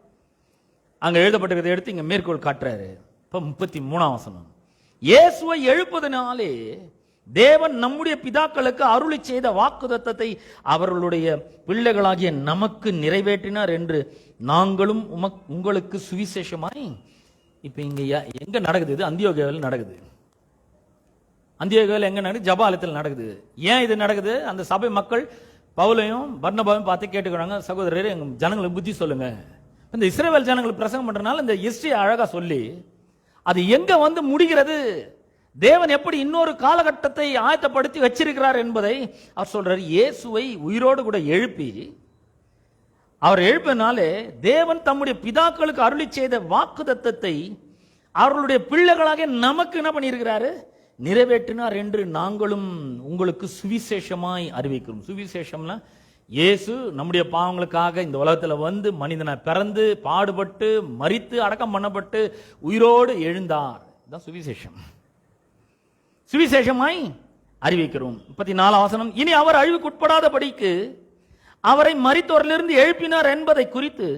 அங்க எழுதப்பட்டிருக்கிறத எடுத்து இங்க மேற்கோள் காட்டுறாரு. இப்ப 33ஆம் வசனம், இயேசுவை எழுப்பதனாலே தேவன் நம்முடைய பிதாக்களுக்கு அருளி செய்த வாக்குத்தத்தத்தை அவர்களுடைய பிள்ளைகளாகிய நமக்கு நிறைவேற்றினார் என்று நாங்களும் உங்களுக்கு சுவிசேஷமாய். இப்ப இங்க எங்க நடக்குது? இது அந்தியோகியாவில் நடக்குது. அந்தியோகியாவில் எங்க நடக்குது? ஜபாலயத்தில் நடக்குது. ஏன் இது நடக்குது? அந்த சபை மக்கள் பவுலையும் பர்னபாவையும் பார்த்து கேட்டுக்கிறாங்க, சகோதரர் எங்க ஜனங்களுக்கு புத்தி சொல்லுங்க. இந்த இஸ்ரவேல் ஜனங்களுக்கு பிரசங்கம் பண்றதுனால இந்த ஹிஸ்டரி அழகா சொல்லி அது எங்க வந்து முடிகிறது, தேவன் எப்படி இன்னொரு காலகட்டத்தை ஆயத்தப்படுத்தி வச்சிருக்கிறார் என்பதை அவர் சொல்றார். இயேசுவை உயிரோடு கூட எழுப்பி, அவர் எழுப்பினாலே தேவன் தம்முடைய பிதாக்களுக்கு அருளி செய்த வாக்குத்தத்தத்தை அவர்களுடைய பிள்ளைகளாக நமக்கு என்ன பண்ணியிருக்கிறாரு? நிறைவேற்றினார் என்று நாங்களும் உங்களுக்கு சுவிசேஷமாய் அறிவிக்கிறோம். சுவிசேஷம்னா இயேசு நம்முடைய பாவங்களுக்காக இந்த உலகத்தில் வந்து மனிதனை பிறந்து பாடுபட்டு மரித்து அடக்கம் பண்ணப்பட்டு உயிரோடு எழுந்தார். இதுதான் சுவிசேஷம். சுவிசேஷமாய் அறிவிக்கிறோம். 34ஆம் வசனம், இனி அவர் அழிவுக்குட்படாதபடிக்கு அவரை மரித்தோரிலிருந்து எழுப்பினார் என்பதை குறித்து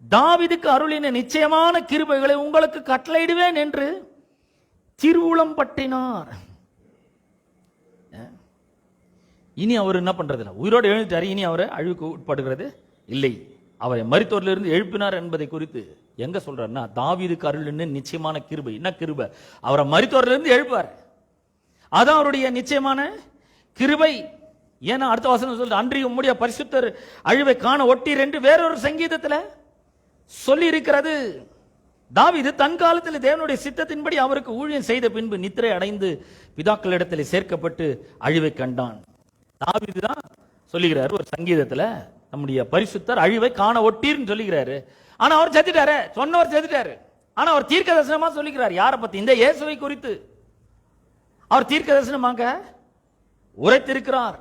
தாவீதுக்கு அருளின நிச்சயமான கிருபைகளை உங்களுக்கு கட்டளையிடுவேன் என்று திருவுளம் பற்றினார். இனி அவர் என்ன பண்றது? உயிரோடு எழுந்துட்டாரு, இனி அவரை அழிவுக்கு உட்படுகிறது இல்லை. அவரை மரித்தோரிலிருந்து எழுப்பினார் என்பதை குறித்து எங்க சொல்றாருன்னா, தாவீதுக்கு அருளின நிச்சயமான கிருபை. என்ன கிருபை? அவரை மரித்தோரிலிருந்து எழுப்பார், அதான் அவருடைய நிச்சயமான கிருபை. ஏன்னா அடுத்த வசனம் சொல்ற, அன்றி உம்முடைய பரிசுத்தர் அழிவை காண ஒட்டீர் என்று வேறொரு சங்கீதத்தில் சொல்லி இருக்கிறது. தாவீது தன் காலத்தில் தேவனுடைய சித்தத்தின்படி அவருக்கு ஊழியம் செய்த பின்பு நித்திரை அடைந்து பிதாக்களிடத்தில் சேர்க்கப்பட்டு அழிவை கண்டான். தாவீது தான் சொல்லுகிறார் ஒரு சங்கீதத்தில், நம்முடைய பரிசுத்தர் அழிவை காண ஒட்டீர்னு சொல்லுகிறாரு. ஆனா அவர் செத்துட்டாரு, சொன்னவர் செத்துட்டாரு. ஆனா அவர் தீர்க்க தரிசனமா சொல்லுகிறார். யாரை பத்தி? இந்த இயேசுவை குறித்து அவர் தீர்க்க தரிசனமாக உரைத்திருக்கிறார்.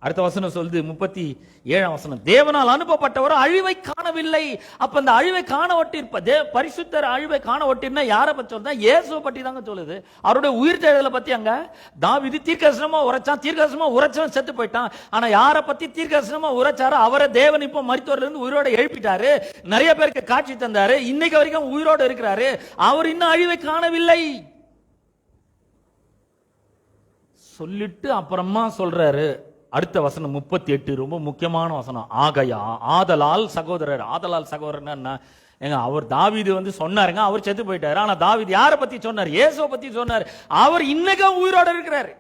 அடுத்த வசனம் சொல்லுது, 37ஆம் வசனம், தேவனால் அனுப்பப்பட்டவர் அழிவை காணவில்லை. அப்ப அந்த அழிவை காண ஒட்டிருப்ப பரிசுத்தர் அழிவை காண ஒட்டிருந்தா யாரை பத்தி சொல்றா? இயேசுவை பற்றி தாங்க சொல்லுது. அவருடைய உயிர் தேடலை பத்தி அங்க தாவீது தீர்க்கதரிசனமா உரைச்சான். தீர்க்கதரிசனமா உரைச்சவன் செத்து போயிட்டான். ஆனா யாரை பத்தி தீர்க்கதரிசனமா உரைச்சாரோ அவரை தேவன் இப்போ மரித்தோர்ல இருந்து உயிரோட எழுப்பிட்டாரு. நிறைய பேருக்கு காட்சி தந்தாரு. இன்னைக்கு வரைக்கும் உயிரோடு இருக்கிறாரு. அவர் இன்னும் அழிவை காணவில்லை சொல்லிட்டு அப்புறமா சொல்றாரு. அடுத்த வசனம் 38 ரொம்ப முக்கியமான வசனம். ஆதலால் சகோதரர். ஆதலால் சகோதரர் எங்க அவர் தாவீது வந்து சொன்னாருங்க, அவர் செத்து போயிட்டாரு. ஆனா தாவீது யாரை பத்தி சொன்னார்? இயேசுவை பத்தி சொன்னார். அவர் இன்னைக்கும் உயிரோடு இருக்கிறாரு.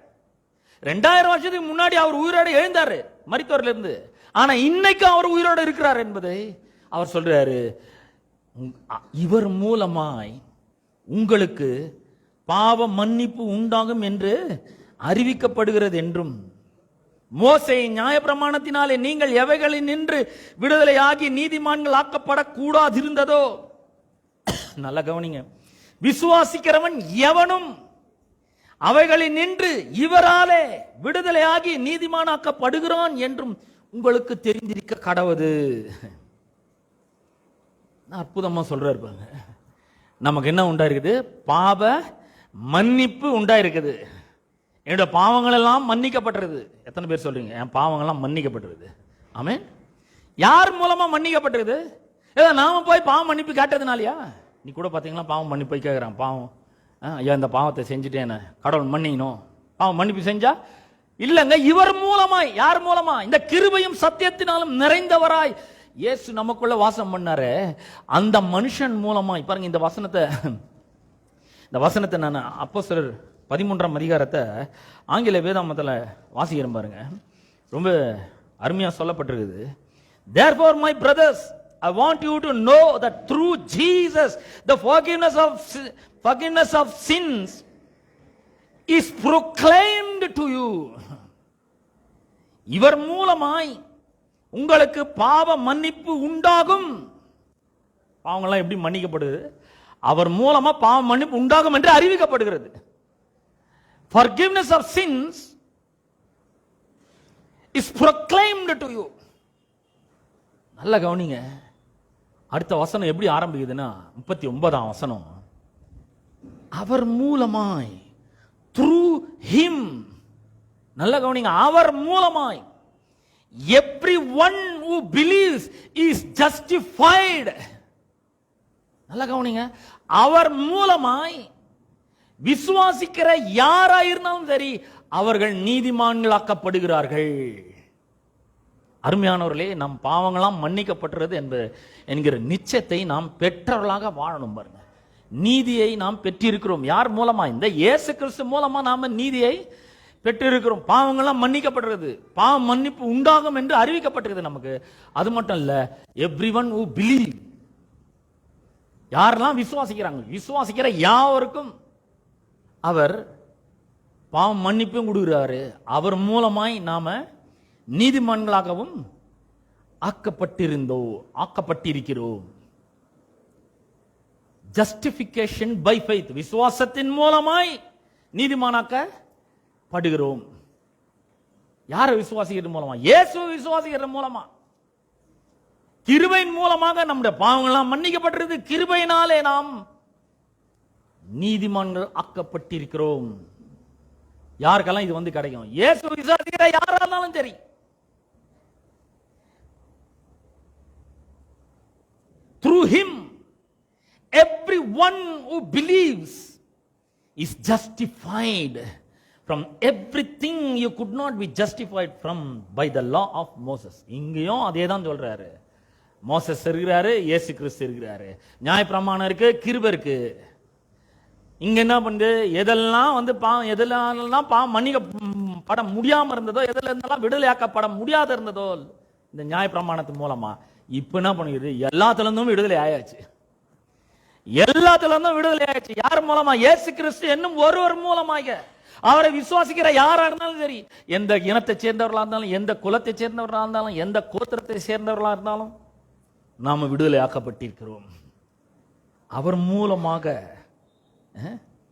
2000 வருஷத்துக்கு முன்னாடி அவர் உயிரோடு எழுந்தாரு மரித்தோர்ல இருந்து. ஆனா இன்னைக்கும் அவர் உயிரோடு இருக்கிறார் என்பதை அவர் சொல்றாரு. இவர் மூலமாய் உங்களுக்கு பாவ மன்னிப்பு உண்டாகும் என்று அறிவிக்கப்படுகிறது என்றும், மோசேயின் நியாயப்பிரமாணத்தினாலே நீங்கள் எவைகளில் நின்று விடுதலையாகி நீதிமான்கள் ஆக்கப்படக்கூடாது இருந்ததோ, நல்ல கவனிங்க, விசுவாசிக்கிறவன் எவனும் அவைகளில் நின்று இவராலே விடுதலையாகி நீதிமானாக்கப்படுகிறான் என்றும் உங்களுக்கு தெரிந்திருக்க கடவுது. அற்புதமா சொல்றாரு பாருங்க. நமக்கு என்ன உண்டாயிருக்குது? பாவ மன்னிப்பு உண்டாயிருக்குது. என்னோட பாவங்கள் எல்லாம் மன்னிக்கப்பட்டிருது. எத்தனை பேர் சொல்றீங்க என் பாவங்கள் எல்லாம் மன்னிக்கப்பட்டிருது? ஆமென். யார் மூலமா மன்னிக்கப்பட்டிருது? ஏதோ நாம போய் பாவம் மன்னிப்பு கேட்டதுனாலயா? நீ கூட பாத்தீங்களா, பாவம் மன்னிப்பு போய் கேட்கிறான். பாவம், ஐயா இந்த பாவத்தை செஞ்சுட்டேன், கடவுள் மன்னிக்கணும். பாவம் மன்னிப்பு செஞ்சா இல்லங்க, இவர் மூலமாய். யார் மூலமா? இந்த கிருபையும் சத்தியத்தினாலும் நிறைந்தவராய் இயேசு நமக்குள்ள வாசம் பண்ணாரு. அந்த மனுஷன் மூலமாய் பாருங்க. இந்த வசனத்தை நான் அப்போஸ்தலர் 13ஆம் அதிகாரத்தை ஆங்கில வேதாமத்தில் வாசிக்கிறேன் பாருங்க. ரொம்ப அருமையா சொல்லப்பட்டிருக்குது. Therefore my brothers, I want you to know that through Jesus the forgiveness of sins is proclaimed to you. இவர் மூலமாய் உங்களுக்கு பாவ மன்னிப்பு உண்டாகும். பாவங்கள்லாம் எப்படி மன்னிக்கப்படுது? அவர் மூலமா பாவ மன்னிப்பு உண்டாகும் என்று அறிவிக்கப்படுகிறது. Forgiveness of sins is proclaimed to you. நல்ல கவனிங்க. அடுத்த வசனம் எப்படி ஆரம்பிக்குதுன்னா 39ஆம் வசனம், அவர் மூலமாய், through him. நல்ல கவனிங்க, அவர் மூலமாய் everyone who believes is justified. நல்ல கவனிங்க, அவர் மூலமாய் விசுவாசிக்கிற யாராயிருந்தாலும் சரி அவர்கள் நீதிமான்களாக்கப்படுகிறார்கள். அருமையானவர்களே, நம் பாவங்களாம் மன்னிக்கப்பட்டுறது என்கிற நிச்சயத்தை நாம் பெற்றவர்களாக வாழணும். பாருங்க, நீதியை நாம் பெற்றிருக்கிறோம். யார் மூலமா? இந்த இயேசு கிறிஸ்து மூலமா நாம நீதியை பெற்றிருக்கிறோம். பாவங்கள்லாம் மன்னிக்கப்படுறது, பாவ மன்னிப்பு உண்டாகும் என்று அறிவிக்கப்பட்டிருக்கிறது நமக்கு. அது மட்டும் இல்ல, எவ்ரிவன் ஹூ பிலீவ், யாரெல்லாம் விசுவாசிக்கிறாங்க, விசுவாசிக்கிற யாவருக்கும் அவர் பாவம் மன்னிப்பும் கொடுக்கிறாரு. அவர் மூலமாய் நாம நீதிமான்களாகவும் ஆக்கப்பட்டிருக்கிறோம். ஜஸ்டிபிகேஷன் பை ஃபெய்த், விசுவாசத்தின் மூலமாய் நீதிமானாக்கப்படுகிறோம். யாரை விசுவாசிக்கிறது மூலமா? இயேசு விசுவாசிக்கிறது மூலமா. கிருபையின் மூலமாக நம்முடைய பாவங்கள்லாம் மன்னிக்கப்பட்டிருது. கிருபையினாலே நாம் நீதிமான்கள் ஆக்கப்பட்டிருக்கிறோம். யாருக்கெல்லாம் இது வந்து கிடைக்கும்? இயேசு விசுவாசிக்கிற யாரா இருந்தாலும் சரி. Through him everyone who believes is justified from everything you could not be justified from by the law of Moses. இங்கேயும் அதே தான் சொல்றாரு. மோசஸ் இருக்கிறாரு, இயேசு கிறிஸ்து இருக்கிறாரு, நியாயப்பிரமாணம் இருக்கு, கிருபை இருக்கு. இங்க என்ன பண்ணுது? எதெல்லாம் வந்து பாவம், எதெல்லாம் பாவம் மன்னிக்கப்பட முடியாம இருந்ததோ, எதுல இருந்தெல்லாம் விடுதலையாக்கப்பட முடியாத இருந்ததோ இந்த நியாயப்பிரமாணத்து மூலமா, இப்ப என்ன பண்ணுகிறது? எல்லாத்துல இருந்தும் விடுதலை ஆயாச்சு. எல்லாத்துல இருந்தும் விடுதலை ஆயாச்சு. யார் மூலமா? இயேசு கிறிஸ்து என்னும் ஒருவர் மூலமாக. அவரை விசுவாசிக்கிற யாரா இருந்தாலும் சரி, எந்த இனத்தை சேர்ந்தவர்களா இருந்தாலும், எந்த குலத்தை சேர்ந்தவர்களா இருந்தாலும், எந்த கோத்திரத்தை சேர்ந்தவர்களா இருந்தாலும் நாம விடுதலை ஆக்கப்பட்டிருக்கிறோம். அவர் மூலமாக.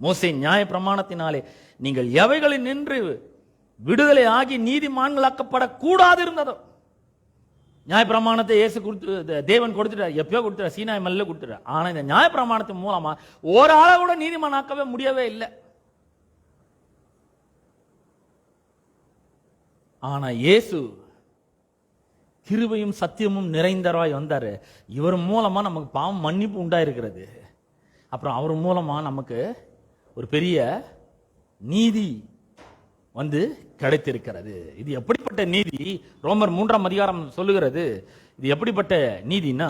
மோசே நியாய பிரமாணத்தினாலே நீங்கள் எவைகளில் நின்று விடுதலை ஆகி நீதிமான்களாக்கப்படக்கூடாது இருந்ததோ, நியாய பிரமாணத்தை இயேசு தேவன் கொடுத்துட்டார், எப்பயோ கொடுத்துட்டார், சீனாய் மலையில கொடுத்துட்டார். ஆனா இந்த நியாய பிரமாணத்தின் மூலமா ஒரு ஆளை கூட நீதிமானாக்கவே முடியவே இல்லை. ஆனா இயேசு கிருபையும் சத்தியமும் நிறைந்தவராய் வந்தாரு. இவர் மூலமா நமக்கு பாவம் மன்னிப்பு உண்டாயிருக்கிறது. அப்புறம் அவர் மூலமா நமக்கு ஒரு பெரிய நீதி வந்து கிடைத்திருக்கிறது. இது எப்படிப்பட்ட நீதி? ரோமர் 3ஆம் அதிகாரம் சொல்லுகிறது. இது எப்படிப்பட்ட நீதினா,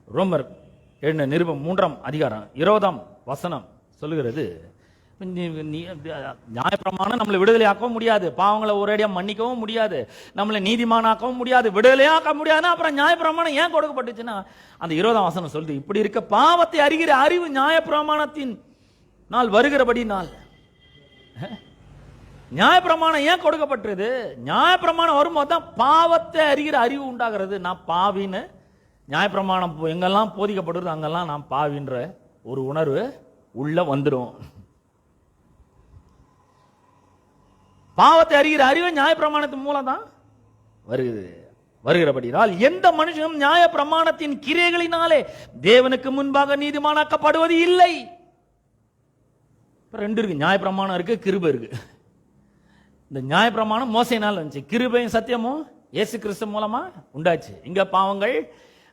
ரோமர் எழுதின நிருபம் 3ஆம் அதிகாரம் 20ஆம் வசனம் சொல்லுகிறது. நியாயப்பிரமாணம் நம்மளை விடுதலையாக்கவும் முடியாது, பாவங்களை ஒரேடியா மன்னிக்கவும் முடியாது, நம்மளை நீதிமானாக்கவும் முடியாது, விடுதலையாக்க முடியாதுன்னா அப்புறம் நியாயப்பிரமாணம் ஏன் கொடுக்கப்பட்டுச்சுன்னா, அந்த 20ஆம் வசனம் சொல்லுது, இப்படி இருக்க பாவத்தை அறிகிற அறிவு நியாயப்பிரமாணத்தின் நாள் வருகிறபடி நாள். நியாயப்பிரமாணம் ஏன் கொடுக்கப்பட்டது? நியாயப்பிரமாணம் வரும்போது தான் பாவத்தை அறிகிற அறிவு உண்டாகிறது. நான் பாவின்னு நியாயப்பிரமாணம் எங்கெல்லாம் போதிக்கப்படுறது அங்கெல்லாம் நான் பாவின்ற ஒரு உணர்வு உள்ள வந்துடும். பாவத்தை அறிகிற அறிவை நியாயப்பிரமாணத்தின் மூலம் தான் வருகிறபடினால் எந்த மனுஷனும் நியாயப்பிரமாணத்தின் கிரியைகளினாலே தேவனுக்கு முன்பாக நீதிமானாக்கப்படுவது இல்லை. ரெண்டு இருக்கு, நியாயப்பிரமாணம் இருக்கு, கிருபை இருக்கு. இந்த நியாயப்பிரமாணம் மோசையினால் வந்துச்சு, கிருபையும் சத்தியமும் இயேசு கிறிஸ்து மூலமா உண்டாச்சு. இங்க பாவங்கள்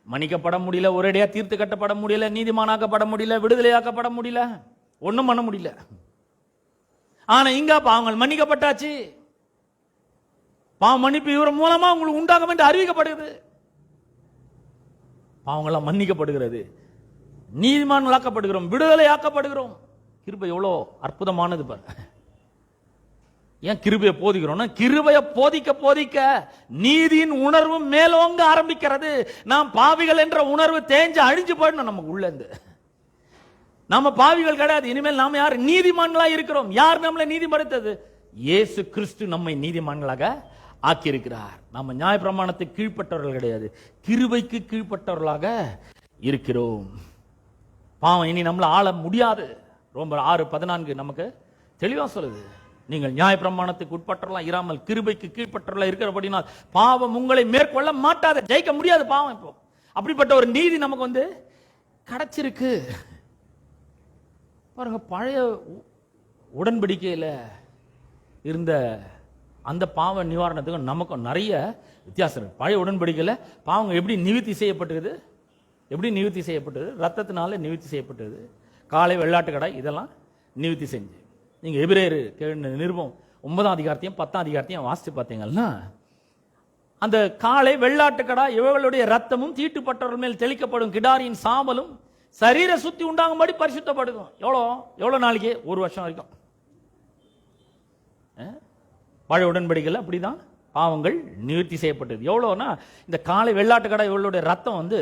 மன்னிக்கப்பட முடியல, ஒரேடியா தீர்த்து கட்டப்பட முடியல, நீதிமானாக்கப்பட முடியல, விடுதலையாக்கப்பட முடியல, ஒண்ணும் பண்ண முடியல. ஆனா இங்க பாவங்கள் மன்னிக்கப்பட்டாச்சு. பாவ மன்னிப்பு இவர் மூலமா உங்களுக்கு உண்டாகும் என்று அறிவிக்கப்படுகிறது. பாவங்களாம் மன்னிக்கப்படுகிறது, நீதிமான்களாக்கப்படுகிறோம், விடுதலையாக்கப்படுகிறோம். கிருபை எவ்வளோ அற்புதமானது பாரு. ஏன் கிருபையை போதிக்கிறோம்னா, கிருபையை போதிக்க போதிக்க நீதியின் உணர்வு மேலோங்க ஆரம்பிக்கிறது. நாம் பாவிகள் என்ற உணர்வு தேஞ்சு அழிஞ்சு போயிடணும் நமக்கு உள்ள இருந்து. நாம பாவிகள் கிடையாது, இனிமேல் நாம யார்? நீதிமான்களா இருக்கிறோம். யார் நம்மளை நீதிப்படுத்தது? இயேசு கிறிஸ்து நம்மை நீதிமான்களாக ஆக்கியிருக்கிறார். நம்ம நியாயப்பிரமாணத்துக்கு கீழ்ப்பட்டவர்கள் கிடையாது, கிருபைக்கு கீழ்ப்பட்டவர்களாக இருக்கிறோம். பாவம் இனி நம்மள ஆள முடியாது. ரோமர் 6:14 நமக்கு தெளிவா சொல்லுது, நீங்கள் நியாயப்பிரமாணத்துக்கு உட்பட்டவர்களா இராமல் கிருபைக்கு கீழ்ப்பட்டவர்களா இருக்கிறபடினால் பாவம் உங்களை மேற்கொள்ள மாட்டாது. ஜெயிக்க முடியாது பாவம். இப்போ அப்படிப்பட்ட ஒரு நீதி நமக்கு வந்து கிடைச்சிருக்கு பாருங்க. பழைய உடன்படிக்கையில இருந்த அந்த பாவ நிவாரணத்துக்கும் நமக்கும் நிறைய வித்தியாசம் இருக்கு. பழைய உடன்படிக்கையில பாவங்கள் எப்படி நிவர்த்தி செய்யப்பட்டிருக்குது? எப்படி நிவர்த்தி செய்யப்பட்டது? ரத்தத்தினால நிவர்த்தி செய்யப்பட்டது. காளை, வெள்ளாட்டு கடை இதெல்லாம் நிவர்த்தி செஞ்சு. நீங்க எபிரேயர் நிருபம் 9ஆம் அதிகாரத்தையும் 10ஆம் அதிகாரத்தையும் வாசித்து பார்த்தீங்கன்னா, அந்த காளை, வெள்ளாட்டு கடா இவர்களுடைய ரத்தமும் தீட்டுப்பட்டவர்கள் மேல் தெளிக்கப்படும் கிடாரியின் சாம்பலும் சரீர சுத்தி உண்டாகும்படி பரிசுத்தப்படுத்தும். எவ்வளவு நாளைக்கு? 1 வருஷம் வரைக்கும். பழைய உடன்படிக்கையில் அப்படிதான் பாவங்கள் நிவர்த்தி செய்யப்பட்டது. எவ்வளோனா, இந்த காளை, வெள்ளாட்டு கடை இவர்களுடைய ரத்தம் வந்து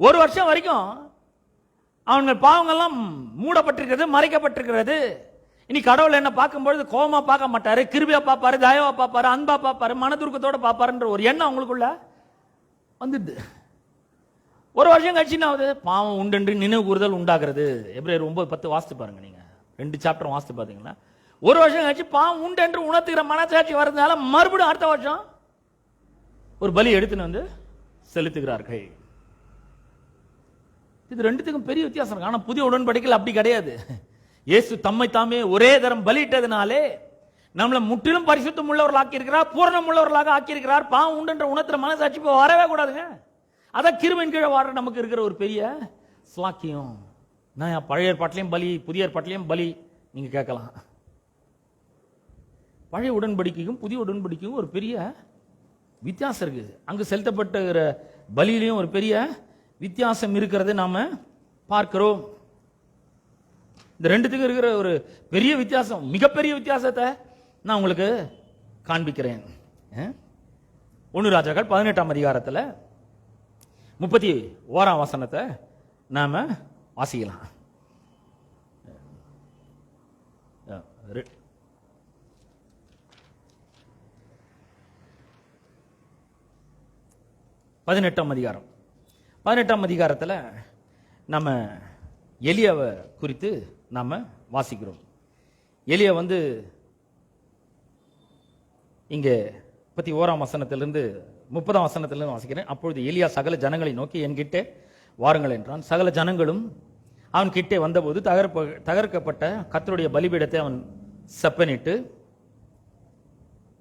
1 வருஷம் வரைக்கும் அவங்கள் பாவங்கள்லாம் மூடப்பட்டிருக்கிறது, மறைக்கப்பட்டிருக்கிறது. இனி கடவுள் என்ன பார்க்கும்பொழுது கோபமா பார்க்க மாட்டாரு, கிருபையா பார்ப்பாரு, தயவா பார்ப்பாரு, அன்பா பார்ப்பாரு, மனதுருக்கத்தோட பார்ப்பாருன்ற ஒரு எண்ணம் அவங்களுக்குள்ள வந்துடுது. 1 வருஷம் கழிச்சு என்ன ஆகுது? பாவம் உண்டென்று நினைவு கூறுதல் உண்டாகிறது. எபிரேயர் 9:10 வாசித்து பாருங்க. நீங்க 2 சாப்டர் வாசித்து பார்த்தீங்கன்னா, 1 வருஷம் கழிச்சு பாவம் உண்டென்று உணர்த்துகிற மனசாட்சி வரதுனால மறுபடியும் அடுத்த வருஷம் ஒரு பலி எடுத்துன்னு வந்து செலுத்துகிறார்கள். இது ரெண்டுத்துக்கும் பெரிய வித்தியாசம் இருக்கு. ஆனா புதிய உடன்படிக்கையில் அப்படி கிடையாது. இயேசு தம்மை தாமே ஒரே தரம் பலியிட்டதுனாலே நம்மளை முற்றிலும் பரிசுத்தம் உள்ளவர்கள் ஆக்கியிருக்கிறார், பூரணம் உள்ளவர்களாக ஆக்கியிருக்கிறார். பாவம் உண்டுன்ற உணர்த்துற மனசாட்சி இப்போ வரவே கூடாதுங்க. அதான் கிருபையின் கீழே வாழ நமக்கு இருக்கிற ஒரு பெரிய ஸ்லாக்கியம். நான் பழைய ஏற்பாட்டிலையும் பலி, புதிய ஏற்பாட்டிலையும் பலி நீங்க கேட்கலாம். பழைய உடன்படிக்கைக்கும் புதிய உடன்படிக்கைக்கும் ஒரு பெரிய வித்தியாசம் இருக்குது. அங்கு செலுத்தப்பட்ட பலியிலையும் ஒரு பெரிய வித்தியாசம் இருக்கிறது நாம பார்க்கிறோம். இந்த ரெண்டுத்துக்கும் இருக்கிற ஒரு பெரிய வித்தியாசம், மிகப்பெரிய வித்தியாசத்தை நான் உங்களுக்கு காண்பிக்கிறேன். 1 ராஜாக்கள் 18ஆம் அதிகாரத்தில் 31ஆம் வசனத்தை நாம வாசிக்கலாம். அதிகாரம் 18ஆம் அதிகாரத்தில் நம்ம எலியாவை குறித்து நாம வாசிக்கிறோம். எலியா வந்து இங்க 31ஆம் வசனத்திலிருந்து 30ஆம் வசனத்திலிருந்து வாசிக்கிறேன். அப்பொழுது எலியா சகல ஜனங்களை நோக்கி என்கிட்டே வாருங்கள் என்றான். சகல ஜனங்களும் அவன் கிட்டே வந்தபோது தகர்க்கப்பட்ட கர்த்தருடைய பலிபீடத்தை அவன் செப்பனிட்டு,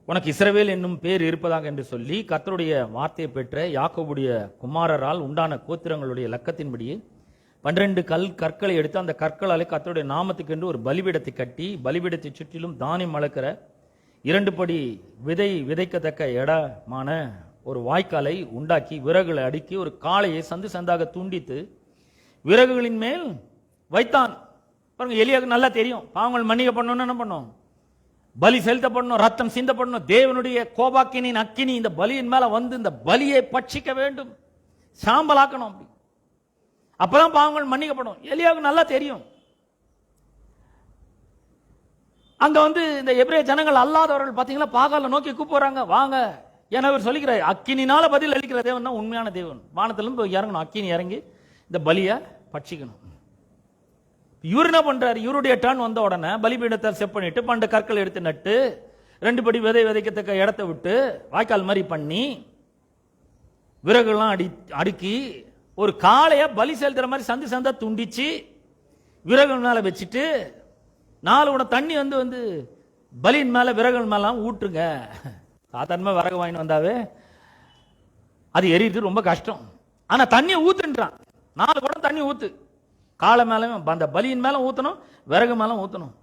உனக்கு இஸ்ரவேல் என்னும் பேர் இருப்பதாக என்று சொல்லி கர்த்தருடைய வார்த்தையை பெற்ற யாக்கோபுடைய குமாரரால் உண்டான கோத்திரங்களுடைய லக்கத்தின்படியே 12 கற்களை எடுத்து அந்த கற்களாலே கர்த்தருடைய நாமத்துக்கு என்று ஒரு பலிபீடத்தை கட்டி, பலிபீடத்தை சுற்றிலும் தானியம் அளக்கிற 2 படி விதைக்கத்தக்க இடமான ஒரு வாய்க்காலை உண்டாக்கி, விறகுகளை அடுக்கி, ஒரு காளையை சந்து சந்தாக துண்டித்து விறகுகளின் மேல் வைத்தான். பாருங்க, எலியாவுக்கு நல்லா தெரியும் பாவங்கள் மன்னிக்கப்படணும்னு என்ன பண்ணும்? பலி செலுத்தப்படணும், ரத்தம் சிந்தப்படணும். தேவனுடைய கோபாக்கினின் அக்கினி இந்த பலியின் மேல வந்து இந்த பலியை பட்சிக்க வேண்டும், சாம்பலாக்கணும். அப்பதான் பாவங்கள் மன்னிக்கப்படும். எலியாவுக்கு நல்லா தெரியும். அங்க வந்து இந்த எபிரேய ஜனங்கள் அல்லாதவர்கள் பாத்தீங்களா, பாகால நோக்கி கூப்பிடுறாங்க, வாங்க. ஏன்னா அவர் சொல்லிக்கிறார், அக்கினினால பதில் அளிக்கிற தேவன் தான் உண்மையான தேவன். வானத்திலிருந்து இறங்கணும், அக்கினி இறங்கி இந்த பலியை பட்சிக்கணும். இவர் என்ன பண்றாரு? இவருடைய டர்ன் வந்த உடனே பலிபீடத்தை செப் பண்ணிட்டு 12 கற்கள் எடுத்து நட்டு 2 படி விதைக்கத்தக்க இடத்தை விட்டு வாய்க்கால் மாதிரி பண்ணி விறகுலாம் அடுக்கி ஒரு காளைய பலி செலுத்துற மாதிரி சந்து சந்தா துண்டிச்சு விறகு மேல வச்சுட்டு 4 குடம் தண்ணி வந்து பலியின் மேல விறகு மேல ஊற்றுங்க. சாதாரணமா விறகு வாங்கிட்டு வந்தாவே அது எரியுது, ரொம்ப கஷ்டம். ஆனா தண்ணியை ஊத்துன்றான். 4 குடம் தண்ணி ஊத்து. காலை மேல அந்த பலியின் மேல ஊத்தணும், விறகு மேல ஊத்தணும்.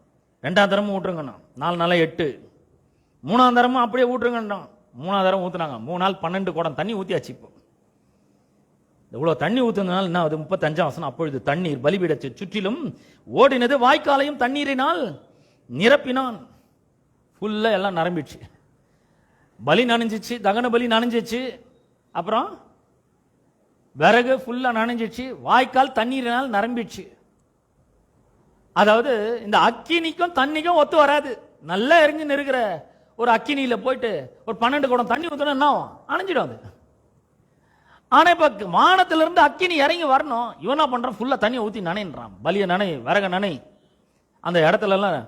2ஆம் தரமும் ஊற்றுங்கண்ணா. 4 நாளா 8. 3ஆம் தரமும் அப்படியே ஊற்றுங்கண்ணா. 3ஆம் தரம் ஊத்துனாங்க. 3 நாள் 12 குடம் தண்ணி ஊத்தியாச்சு. இப்போ இவ்வளவு தண்ணி ஊத்துனால என்ன அது? 35ஆம் வசனம். அப்பொழுது தண்ணீர் பலிபீடத்தை சுற்றிலும் ஓடினது, வாய்க்காலையும் தண்ணீரினால் நிரப்பினான். ஃபுல்லா எல்லாம் நிரம்பிடுச்சு. பலி நனைஞ்சிச்சு, தகன பலி நனைஞ்சிச்சு, அப்புறம் விறகு ஃபுல்லா நனைஞ்சிச்சு, வாய்க்கால் தண்ணீரினால் நிரம்பிடுச்சு. அதாவது இந்த அக்கினிக்கும் தண்ணிக்கும் ஒத்து வராது. நல்லா எரிஞ்சு இருக்கிற ஒரு அக்கினியில போயிட்டு ஒரு 12 குடம் தண்ணி ஊத்தணும், என்ன அணைஞ்சிடும் அது. ஆனா இப்ப வானத்திலிருந்து அக்கினி இறங்கி வரணும். இவனா பண்றான், ஃபுல்லா தண்ணியை ஊத்தி நனைன்றான். பலிய நனை, விறக நனை. அந்த இடத்துல எல்லாம்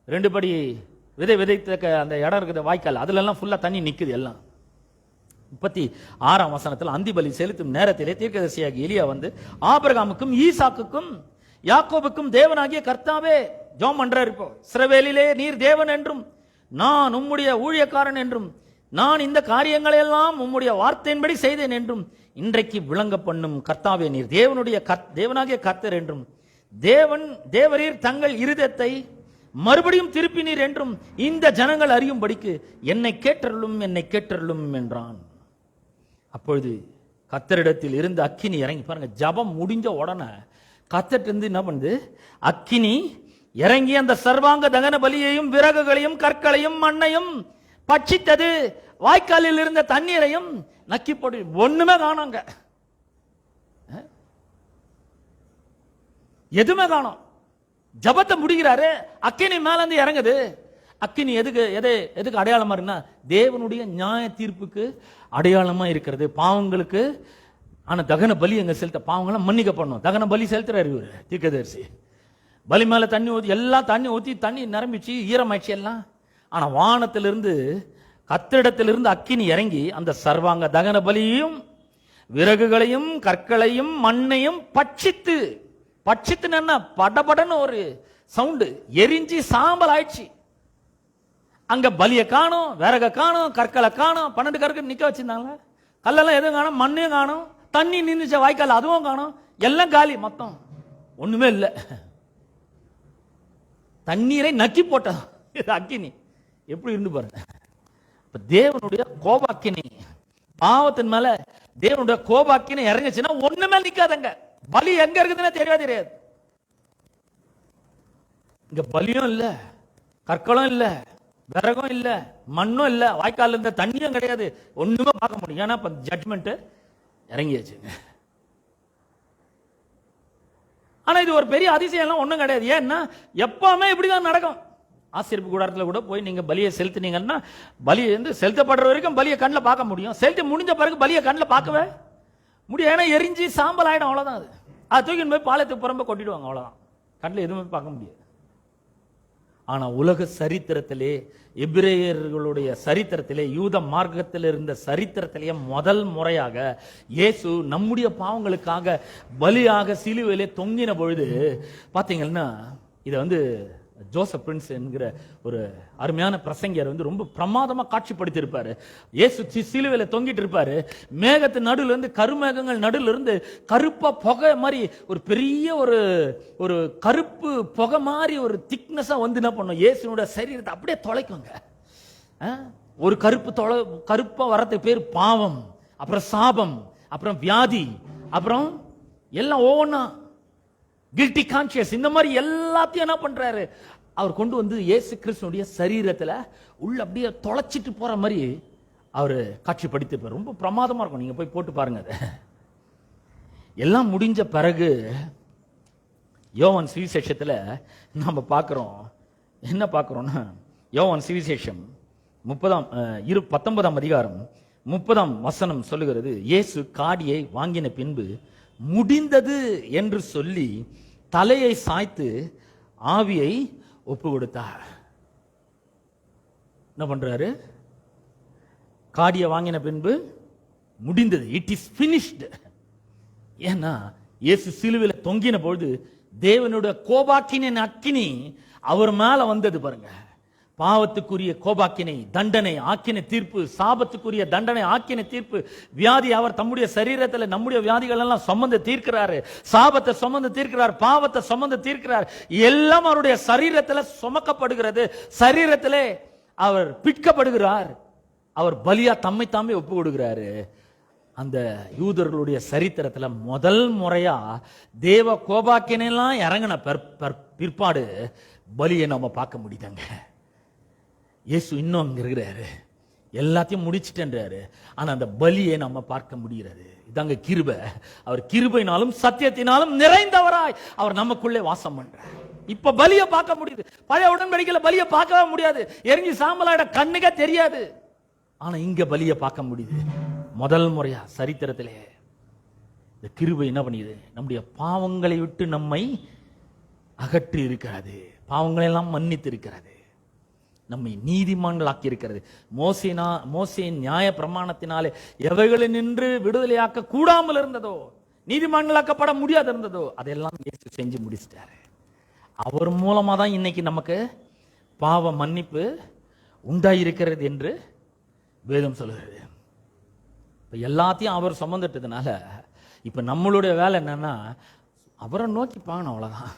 2 படி விதைத்தக்க அந்த இடம் இருக்குது வாய்க்கால், அதுல எல்லாம் ஃபுல்லா தண்ணி நிக்குது எல்லாம். 36ஆம் வசனத்தில் அந்தி பலி செலுத்தும் நேரத்திலே தீர்க்கதரிசியாகிய எலியா வந்து ஆபிரகாமுக்கும் ஈசாக்குக்கும் யாக்கோபுக்கும் தேவனாகிய கர்த்தாவே ஜெபம் பண்றார். இப்போ இஸ்ரவேலிலே நீர் தேவன் என்றும் நான் உம்முடைய ஊழியக்காரன் என்றும் நான் இந்த காரியங்களை எல்லாம் உம்முடைய வார்த்தையின்படி செய்தேன் என்றும் இன்றைக்கு விளங்க பண்ணும் கர்த்தாவே நீர் தேவனாகிய கர்த்தர் என்றும் தேவரீர் தங்கள் இருதயத்தை மறுபடியும் திருப்பினீர் என்றும் இந்த ஜனங்கள் அறியும்படிக்கு என்னை கேட்டருளும் என்றான். அப்பொழுது கர்த்தரிடத்தில் இருந்து அக்கினி இறங்கி, பாருங்க, ஜபம் முடிஞ்ச உடனே கர்த்தர்ட்ட இருந்து என்ன பண்ணுது, அக்கினி இறங்கி அந்த சர்வாங்க தகன பலியையும் விறகுகளையும் கற்களையும் மண்ணையும் பட்சித்தது. வாய்க்காலில் இருந்த தண்ணீரையும் நக்கி போட்டு ஒண்ணுமே காணோங்க, எதுவுமே காணோம். ஜபத்தை முடிக்கிறாரு, அக்கினி மேல இருந்து இறங்குது. அக்கினி எதுக்கு அடையாளமா இருக்குன்னா தேவனுடைய நியாய தீர்ப்புக்கு அடையாளமா இருக்கிறது. பாவங்களுக்கு ஆனா தகன பலி எங்க செலுத்த, பாவங்களை மன்னிக்கப்படணும். தகன பலி செலுத்துறாரு இவரு தீர்க்கதரிசி. பலி மேல தண்ணி ஊத்தி, எல்லாம் தண்ணி ஊத்தி தண்ணி நிரம்பிச்சு ஈரமாயிடுச்சு எல்லாம். ஆனா வானத்திலிருந்து கத்திரிடத்திலிருந்து அக்கினி இறங்கி அந்த சர்வாங்க தகன பலியையும் விறகுகளையும் கற்களையும் மண்ணையும் பட்சித்துன்னு படபடன்னு ஒரு சவுண்டு, எரிஞ்சு சாம்பல் ஆயிடுச்சு. அங்க பலிய காணும், விறக காணும், கற்களை காணும். 12 கற்கள் நிக்க வச்சிருந்தாங்க. கல்லெல்லாம் எதுவும் காணும், மண்ணையும் காணும், தண்ணி நின்றுச்ச வாய்க்கால் அதுவும் காணும், எல்லாம் காலி, மொத்தம் ஒண்ணுமே இல்லை. தண்ணீரை நக்கி போட்ட அக்கினி எப்படி இருந்து பாருங்க. தேவனுடைய கோபாக்கினி, பாவத்தின் மேல தேவனுடைய கோபாக்கினி இறங்குச்சுன்னா ஒண்ணுமே நிக்காதங்க. பலி எங்க இருக்குதுன்னு தெரியாது. இங்க பலியும் இல்ல, கற்களும் இல்ல, விறகும் இல்ல, மண்ணும் இல்ல, வாய்க்கால் இருந்த தண்ணியும் கிடையாது, ஒண்ணுமே பார்க்க முடியும். ஏன்னா ஜட்மெண்ட் இறங்கியாச்சு. ஆனா இது ஒரு பெரிய அதிசயம் எல்லாம் ஒண்ணும் கிடையாது. ஏன்னா எப்பவுமே இப்படிதான் நடக்கும். ஆசீர்வாத கூடாரத்தில் கூட போய் நீங்க பலியை செலுத்தினீங்கன்னா பலி வந்து செலுத்தப்படுற வரைக்கும் பலியை கண்ணில் பார்க்க முடியும். செலுத்தி முடிஞ்ச பிறகு பலியை கண்ணில் பார்க்கவே முடியும். ஏன்னா எரிஞ்சு சாம்பல் ஆயிடும், அவ்வளவுதான். அது தூக்கின்னு போய் பாலத்துக்கு புறம்ப கொட்டிடுவாங்க, அவ்வளவுதான். கண்ணில் எதுவுமே பார்க்க முடியாது. ஆனா உலக சரித்திரத்திலே, எபிரேயர்களுடைய சரித்திரத்திலே, யூத மார்க்கத்தில் இருந்த சரித்திரத்திலேயே முதல் முறையாக இயேசு நம்முடைய பாவங்களுக்காக பலியாக சிலுவையிலே தொங்கின பொழுது பாத்தீங்கன்னா, இதை வந்து ஜோசப் பிரின்ஸ் என்கிற ஒரு அருமையான பிரசங்கியர் வந்து ரொம்ப பிரமாதமா காட்சிப்படுத்தி இருப்பாரு. இயேசு சிலுவையில தொங்கிட்டு இருப்பாரு. மேகத்து நடுல இருந்து, கருமேகங்கள் நடுல இருந்து கருப்பா புகை மாதிரி ஒரு பெரிய ஒரு கருப்பு புகை மாதிரி ஒரு திக்னஸா வந்து என்ன பண்ணும், இயேசுனுடைய சரீரத்தை அப்படியே தொலைக்குங்க. ஒரு கருப்பா வரதுக்கு பேர் பாவம், அப்புறம் சாபம், அப்புறம் வியாதி, அப்புறம் எல்லாம் ஒவ்வொன்னா கில்ட்டி கான்சியஸ், இந்த மாதிரி எல்லாத்தையும் என்ன பண்றாரு அவர் கொண்டு வந்து இயேசு கிறிஸ்துனுடைய சரீரத்துல உள்ள அப்படியே தொலைச்சிட்டு போற மாதிரி அவர் காட்சிப்படுத்தி ரொம்ப பிரமாதமா இருக்கும். நீங்க போய் போட்டு பாருங்க. அது எல்லாம் முடிஞ்ச பிறகு யோவான் சுவிசேஷத்துல நாம பார்க்கிறோம், என்ன பார்க்கிறோம்னா, யோவான் சுவிசேஷம் 19ஆம் அதிகாரம் 30ஆம் வசனம் சொல்லுகிறது, இயேசு காடியை வாங்கின பின்பு முடிந்தது என்று சொல்லி தலையை சாய்த்து ஆவியை ஒப்பு கொடுத்தார். என்ன பண்றாரு? காடியை வாங்கின பின்பு முடிந்தது, இட் இஸ் பினிஷ்டு. ஏன்னா இயேசு சிலுவையில் தொங்கின பொழுது தேவனுடைய கோபாக்கினின் அக்கினி அவர் மேல வந்தது பாருங்க. பாவத்துக்குரிய கோபாக்கினை, தண்டனை, ஆக்கின தீர்ப்பு, சாபத்துக்குரிய தண்டனை, ஆக்கின தீர்ப்பு, வியாதி அவர் தம்முடைய சரீரத்தில் நம்முடைய வியாதிகள் எல்லாம் சுமந்து தீர்க்கிறாரு. சாபத்தை சுமந்து தீர்க்கிறார், பாவத்தை சுமந்து தீர்க்கிறார். எல்லாம் அவருடைய சரீரத்தில் சுமக்கப்படுகிறது. சரீரத்திலே அவர் பிட்கப்படுகிறார். அவர் பலியா தம்மை தாமே ஒப்பு கொடுக்கிறாரு. அந்த யூதர்களுடைய சரித்திரத்தில் முதல் முறையா தேவ கோபாக்கினெல்லாம் இறங்கின பிற்பாடு பலியை நம்ம பார்க்க முடியுதாங்க. இயேசு இன்னும் அங்க இருக்கிறாரு, எல்லாத்தையும் முடிச்சிட்டேன்றாரு. ஆனா அந்த பலியை நம்ம பார்க்க முடிகிறது. இதாங்க கிருபை. அவர் கிருபையினாலும் சத்தியத்தினாலும் நிறைந்தவராய் அவர் நமக்குள்ளே வாசம் பண்றார். இப்ப பலியை பார்க்க முடியுது. பழைய உடன்படிக்கையில பலியை பார்க்கவே முடியாது, எரிஞ்சு சாம்பலாயிட கண்ணுக்கே தெரியாது. ஆனா இங்க பலியை பார்க்க முடியுது. முதல் முறையா சரித்திரத்திலே இந்த கிருபை என்ன பண்ணியது, நம்முடைய பாவங்களை விட்டு நம்மை அகற்றி இருக்கிறது, பாவங்களை எல்லாம் மன்னித்து இருக்கிறது, நம்மை நீதிமான்களாக்கி இருக்கிறது. மோசேயின் நியாய பிரமாணத்தினாலே எவைகளை நின்று விடுதலையாக்க கூடாமல் இருந்ததோ, நீதிமான்களாக்கப்பட முடியாது இருந்ததோ, அதெல்லாம் இயேசு செஞ்சு முடிச்சிட்டாரு. அவர் மூலமா தான் இன்னைக்கு நமக்கு பாவ மன்னிப்பு உண்டாயிருக்கிறது என்று வேதம் சொல்லுகிறது. எல்லாத்தையும் அவர் சுமந்துட்டதுனால இப்ப நம்மளுடைய வேலை என்னன்னா அவரை நோக்கி பார்க்கணும், அவ்வளவுதான்.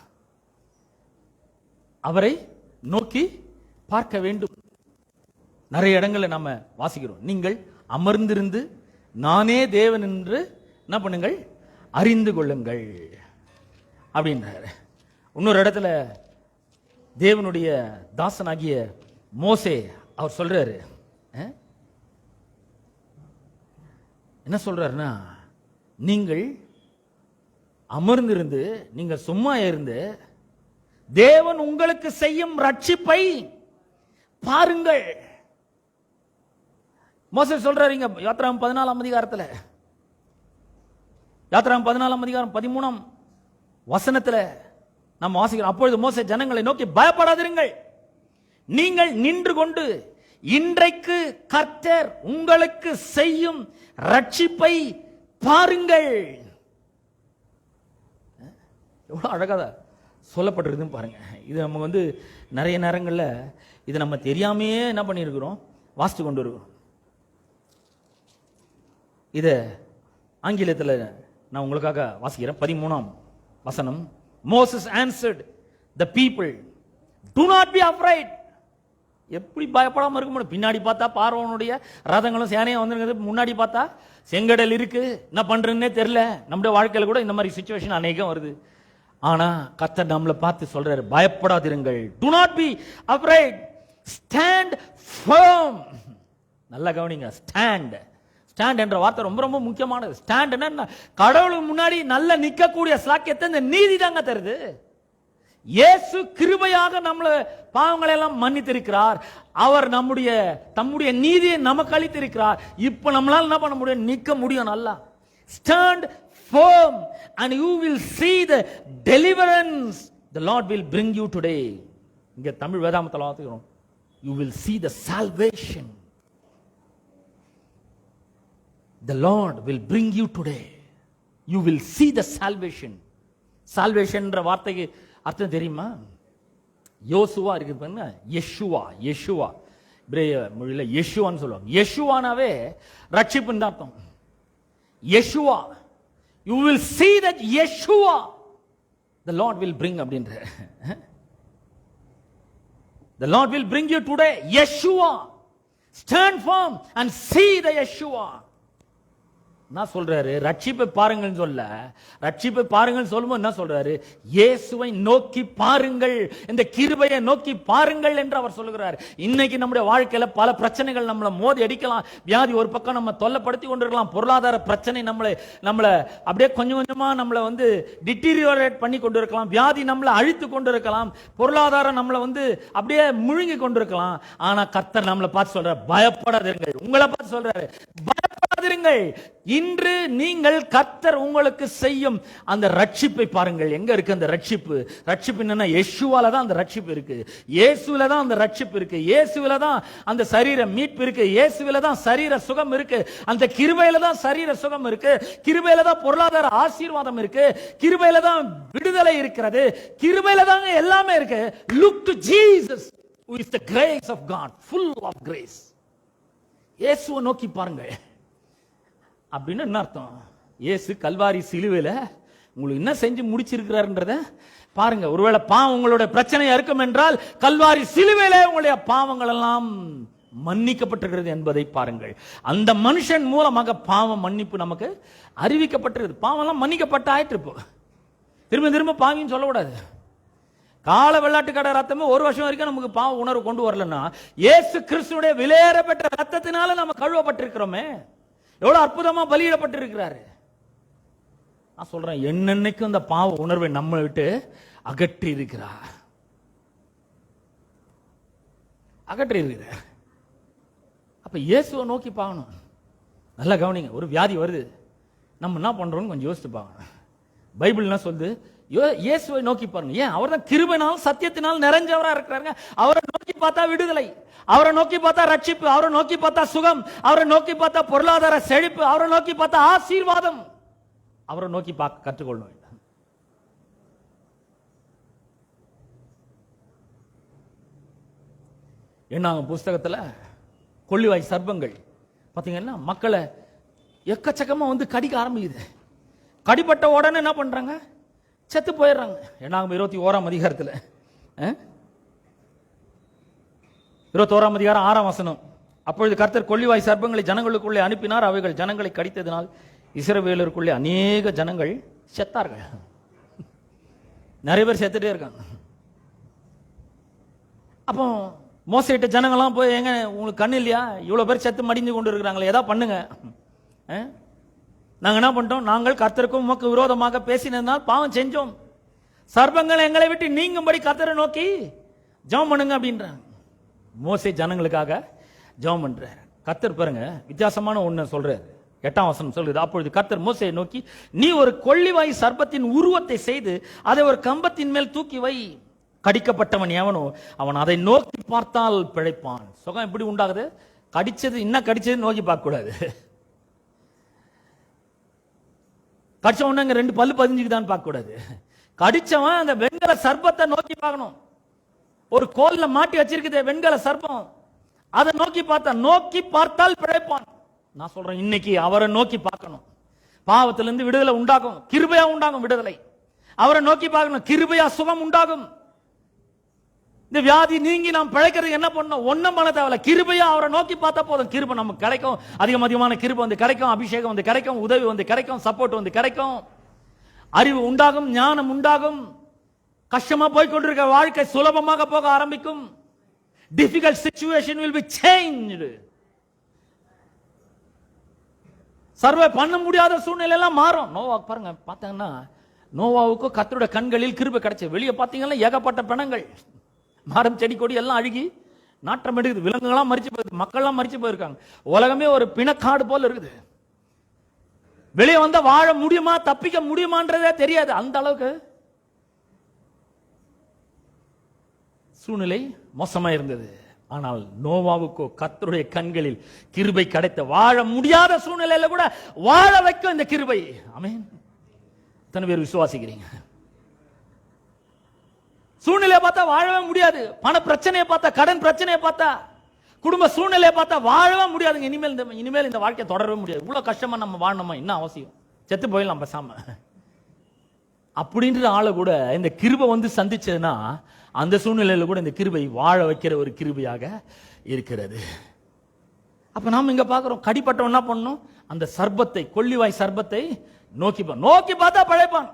அவரை நோக்கி பார்க்க வேண்டும். நிறைய இடங்களை நம்ம வாசிக்கிறோம். நீங்கள் அமர்ந்திருந்து நானே தேவன் என்று என்ன பண்ணுங்கள், அறிந்து கொள்ளுங்கள் அப்படின்றாரு. இன்னொரு இடத்துல தேவனுடைய தாசனாகிய மோசே அவர் சொல்றாரு, என்ன சொல்றாருன்னா, நீங்கள் அமர்ந்திருந்து, நீங்க சும்மா இருந்து தேவன் உங்களுக்கு செய்யும் ரட்சிப்பை பாருங்கள். மோசே சொல்றாரு இங்க யாத்திராகமம் 14ஆம் அதிகாரத்துல, யாத்திராகமம் 14ஆம் அதிகாரம் 13ஆம் வசனத்துல நம்ம வாசிக்கிறோம். அப்பொழுது மோசே ஜனங்களை நோக்கி, பயப்படாதிருங்கள், நீங்கள் நின்று கொண்டு இன்றைக்கு கர்த்தர் உங்களுக்கு செய்யும் ரட்சிப்பை பாருங்கள். எவ்வளவு அழகா சொல்லப்பட்டிருக்குன்னு பாருங்க. இது நம்ம நிறைய நேரங்கள்ல இது நம்ம தெரியாமையே என்ன பண்ணியிருக்கிறோம், வாசித்து கொண்டு இருக்கிறோம். இத ஆங்கிலத்தில் நான் உங்களுக்காக வாசிக்கிறேன். 13ஆம் வசனம். Moses answered the people, do not be afraid. எப்படி பயப்படாம இருக்க முடியும்? பின்னாடி பார்த்தா பார்வோனுடைய ரதங்களும் சேனையும் வந்துருக்குது, முன்னாடி பார்த்தா செங்கடல் இருக்கு, என்ன பண்றதுன்னே தெரியல. நம்முடைய வாழ்க்கையில கூட இந்த மாதிரி சிச்சுவேஷன் அநேகம் வருது. ஆனா கர்த்தர் நம்மளை பார்த்து சொல்றாரு, பயப்படாதிருங்கள். do not be afraid, stand firm. நல்லா கவனிங்க, ஸ்டாண்ட். ஸ்டாண்ட் என்ற வார்த்தை ரொம்ப ரொம்ப முக்கியமானது. ஸ்டாண்ட் என்ன, கடவுளுக்கு முன்னாடி நல்ல நிக்கக்கூடிய சாக்கியத்தை இந்த நீதி தாங்க தருது. இயேசு கிருபையாக நம்மள பாவங்களை எல்லாம் மன்னித்திருக்கிறார். அவர் தம்முடைய நீதியை நமக்கு அளித்திருக்கிறார். இப்ப நம்மளால என்ன பண்ண முடியும், நிக்க முடியும். நல்லா stand firm and you will see the deliverance the Lord will bring you today. இங்க தமிழ் வேதாகமத்துல வாசிக்கிறோம், you will see the salvation the Lord will bring you today. You will see the salvation. salvation என்ற வார்த்தைக்கு அர்த்தம் தெரியுமா? யோசுவா இருக்கு பாருங்க, Yeshua இப்ரேய மொழியில யெஷுவான்னு சொல்லுவாங்க. யெஷுவானாவே ரட்சிப்புன்னு அர்த்தம். Yeshua, you will see that Yeshua the Lord will bring அப்படின்ற. the Lord will bring you today. Yeshua, stand firm and see the Yeshua. என்ன சொல்றாரு, ரட்சிப்பை பாருங்கள் சொல்ல, ரட்சிப்பை பாருங்கள் சொல்லும்போது என்ன சொல்றாரு, இயேசுவை நோக்கி பாருங்கள், இந்த கிருபையை நோக்கி பாருங்கள் என்று அவர் சொல்லுகிறார். இன்னைக்கு நம்முடைய வாழ்க்கையில பல பிரச்சனைகள் நம்மளை மோதி அடிக்கலாம். வியாதி ஒரு பக்கம் நம்ம தொல்லைப்படுத்தி கொண்டிருக்கலாம். பொருளாதார பிரச்சனை நம்மளை அப்படியே கொஞ்சம் கொஞ்சமா நம்மளை டிட்டீரியோரேட் பண்ணி கொண்டிருக்கலாம். வியாதி நம்மளை அழித்து கொண்டிருக்கலாம். பொருளாதாரம் நம்மளை அப்படியே முழுங்கி கொண்டிருக்கலாம். ஆனா கர்த்தர் நம்மளை பார்த்து சொல்ற, பயப்படாதீர்கள். உங்களை பார்த்து சொல்றாரு, பயப்படாதீர்கள். இன்று நீங்கள் கர்த்தர் உங்களுக்கு செய்யும் அந்த ரட்சிப்பை பாருங்கள். எங்க இருக்கு அந்த ரட்சிப்பு? ரட்சிப்பு என்னன்னா, யெஷுவால தான் அந்த ரட்சிப்பு இருக்கு. இயேசுவில தான் அந்த ரட்சிப்பு இருக்கு. இயேசுவில தான் அந்த சரீர மீட்பு இருக்கு. இயேசுவில தான் சரீர சுகம் இருக்கு. அந்த கிருபையில தான் சரீர சுகம் இருக்கு. கிருபையில தான் பொருளாதார ஆசீர்வாதம் இருக்கு. கிருபையில தான் விடுதலை இருக்கிறது. கிருபையில தான் எல்லாமே இருக்கு. Look to Jesus who is the grace of God, full of grace. இயேசுவை நோக்கி பாருங்கள் அப்படின்னு என்ன அர்த்தம்? இயேசு கல்வாரி சிலுவையில உங்களுக்கு என்ன செஞ்சு முடிச்சிருக்கிறார்ன்றத பாருங்க. ஒருவேளை பாவம் உங்களுடைய பிரச்சனையா இருக்கும் என்றால், கல்வாரி சிலுவையில உங்களுடைய பாவங்கள் எல்லாம் மன்னிக்கப்பட்டிருக்கிறது என்பதை பாருங்கள். அந்த மனுஷன் மூலமாக பாவ மன்னிப்பு நமக்கு அறிவிக்கப்பட்டிருக்கு. பாவம் எல்லாம் மன்னிக்கப்பட்ட ஆயிட்டு. இப்போ திரும்ப பாவின்னு சொல்லக்கூடாது. கால வெள்ளாட்டுக்கடை ரத்தமே 1 வருஷம் வரைக்கும் நமக்கு பாவ உணர்வு கொண்டு வரலன்னா, இயேசு கிறிஸ்துடைய விலையேறப்பட்ட ரத்தத்தினால நம்ம கழுவப்பட்டிருக்கிறோமே. எவ்வளவு அற்புதமா பலியிடப்பட்டிருக்கிறாரு. நான் சொல்றேன், என்னன்னைக்கும் அந்த பாவ உணர்வை நம்ம விட்டு அகற்றி இருக்கிறார். அப்ப இயேசுவை நோக்கி பார்க்கணும். நல்லா கவனிங்க. ஒரு வியாதி வருது, நம்ம என்ன பண்றோம்னு கொஞ்சம் யோசித்து பார்க்கணும். பைபிள் என்ன சொல்லுது? இயேசுவை நோக்கி பாருங்க. ஏன்? அவர் தான் கிருபையினால் சத்தியத்தினால் நிறைஞ்சவரா இருக்கிறாருங்க. அவரை நோக்கி பார்த்தா விடுதலை, அவரை நோக்கி பார்த்தா ரட்சிப்பு, அவரை நோக்கி பார்த்தா சுகம், அவரை நோக்கி பார்த்தா பொருளாதார செழிப்பு, அவரை நோக்கி பார்த்தா ஆசீர்வாதம். அவரை நோக்கி பார்க்க கற்றுக்கொள்ள வேண்டும். என்ன புஸ்தகத்துல கொள்ளிவாய் சர்ப்பங்கள் பாத்தீங்கன்னா மக்களை எக்கச்சக்கமா வந்து கடிக்க ஆரம்பிக்குது. கடிப்பட்ட உடனே என்ன பண்றாங்க? செத்து போயிடுறாங்க. என்னாகும் 21ஆம் அதிகாரத்தில் 21ஆம் அதிகாரம் 6ஆம் வசனம். அப்பொழுது கர்த்தர் கொள்ளிவாய் சர்ப்பங்களை ஜனங்களுக்குள்ளே அனுப்பினார். அவைகள் ஜனங்களை கடித்ததினால் இஸ்ரவேலருக்குள்ளே அநேக ஜனங்கள் செத்தார்கள். நிறைய பேர் செத்துட்டே இருக்காங்க. அப்போ மோசையிட்ட ஜனங்கள்லாம் போய், எங்க உங்களுக்கு கண்ணு இல்லையா? இவ்வளவு பேர் செத்து மடிஞ்சு கொண்டு இருக்கிறாங்களே, ஏதாவது பண்ணுங்க. நாங்க என்ன பண்ணிட்டோம்? நாங்கள் கர்த்தருக்கும் உமக்கு விரோதமாக பேசினதுனால் பாவம் செஞ்சோம். சர்ப்பங்கள் எங்களை விட்டு நீங்கும்படி கர்த்தரை நோக்கி ஜெபம் பண்ணுங்க அப்படின்றாங்க. மோசே ஜனங்களுக்காக ஜெபம் பண்றாரு. கர்த்தர் பாருங்க வித்தியாசமான ஒண்ணு சொல்றாரு. 8ஆம் வசனம் சொல்லுது, அப்பொழுது கர்த்தர் மோசேயை நோக்கி, நீ ஒரு கொள்ளிவாய் சர்ப்பத்தின் உருவத்தை செய்து அதை ஒரு கம்பத்தின் மேல் தூக்கி வை. கடிக்கப்பட்டவன் எவனோ அவன் அதை நோக்கி பார்த்தால் பிழைப்பான். சுகம் எப்படி உண்டாகுது? கடிச்சது இன்னும் கடிச்சது நோக்கி பார்க்க கூடாது. கடிச்ச உடனே 2 பல்லு பதிஞ்சுக்குதான்னு பார்க்க கூடாது. கடிச்சவன் அந்த வெண்கல சர்ப்பத்தை நோக்கி பார்க்கணும். ஒரு கோல்ல மாட்டி வச்சிருக்குது வெண்கல சர்ப்பம், அதை நோக்கி பார்த்தால் பிழைப்பான். நான் சொல்றேன், இன்னைக்கு அவரை நோக்கி பார்க்கணும். பாவத்திலிருந்து விடுதலை உண்டாகும், கிருபையா உண்டாகும் விடுதலை. அவரை நோக்கி பார்க்கணும், கிருபையா சுகம் உண்டாகும். இந்த வியாதி நீங்கி நாம் பிழைக்கிறது என்ன பண்ணணும்? ஒன்னும் பண்ண தேவையில்ல, கிருபையா அவரை நோக்கி பார்த்தா போதும். கிருபை நமக்கு கிடைக்கும், அதிகமான கிருபை வந்து கிடைக்கும், அபிஷேகம் வந்து கிடைக்கும், உதவி வந்து கிடைக்கும், சப்போர்ட் வந்து கிடைக்கும், அறிவு உண்டாகும், ஞானம் உண்டாகும். கஷ்டமா போய்கொண்டிருக்க வாழ்க்கை சுலபமாக போக ஆரம்பிக்கும். difficult situation will be changed. Survey பண்ண முடியாத சூழ்நிலை எல்லாம் மாறும். நோவா பாருங்க, பார்த்தீங்கன்னா நோவாவுக்கு கர்த்தருடைய கண்களில் கிருபை கிடைச்சது. வெளியே பார்த்தீங்கன்னா ஏகப்பட்ட பிணங்கள், மரம் செடி கொடி எல்லாம் அழுகி நாற்றம் எடுக்குது, விலங்குகள்லாம் மரிச்சு போயிருக்கு, மக்கள்லாம் மரிச்சு போயிருக்காங்க. உலகமே ஒரு பிணக்காடு போல இருக்குது. வெளியே வந்தா வாழ முடியுமா, தப்பிக்க முடியுமான்றதே தெரியாது. அந்த அளவுக்கு சூழ்நிலை மோசமா இருந்தது. ஆனால் நோவாவுக்கோ கர்த்தருடைய கண்களில் கிருபை கிடைத்த, வாழ முடியாத சூழ்நிலையில கூட வாழ வைக்கும் இந்த கிருபை. ஆமென். எத்தனை பேர் விசுவாசிக்கிறீங்க? சூழ்நிலையை பார்த்தா வாழவே முடியாது. பண பிரச்சனையை பார்த்தா, கடன் பிரச்சனையை பார்த்தா, குடும்ப சூழ்நிலையை பார்த்தா வாழவே முடியாதுங்க. இனிமேல் இந்த வாழ்க்கையை தொடரவே முடியாது. இவ்வளவு கஷ்டமா நம்ம வாழணுமா? என்ன அவசியம்? செத்து போயிடலாம் பேசாம அப்படின்ற ஆளை கூட இந்த கிருபை வந்து சந்திச்சதுன்னா, அந்த சூழ்நிலையில கூட இந்த கிருபை வாழ வைக்கிற ஒரு கிருபையாக இருக்கிறது. அப்ப நாம இங்க பாக்குறோம், கடிப்பட்டவன் என்ன பண்ணணும்? அந்த சர்ப்பத்தை, கொள்ளிவாய் சர்ப்பத்தை நோக்கி பார்த்தா பழைப்பான்.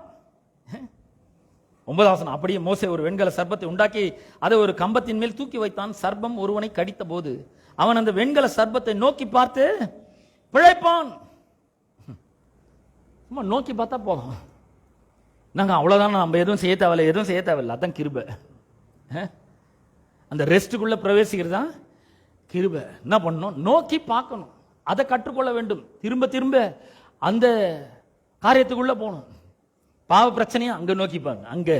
9ஆம் வசனம், அப்படியே மோசே ஒரு வெண்கல சர்ப்பத்தை உண்டாக்கி அதை ஒரு கம்பத்தின் மேல் தூக்கி வைத்தான். சர்ப்பம் ஒருவனை கடித்த போது அவன் அந்த வெண்கல சர்ப்பத்தை நோக்கி பார்த்து பிழைப்பான். சும்மா நோக்கி பார்த்தா போதும். நாங்க அவ்வளவுதான், நம்ம எதுவும் செய்ய தேவையில்லை. அதான் கிருபை. அந்த ரெஸ்டுக்குள்ள பிரவேசிக்கிறது தான் கிருபை. என்ன பண்ணணும்? நோக்கி பார்க்கணும், அதை கற்றுக்கொள்ள வேண்டும். திரும்ப அந்த காரியத்துக்குள்ள போகணும். பாவ பிரச்சனையா அங்க நோக்கி பாருங்க. அங்க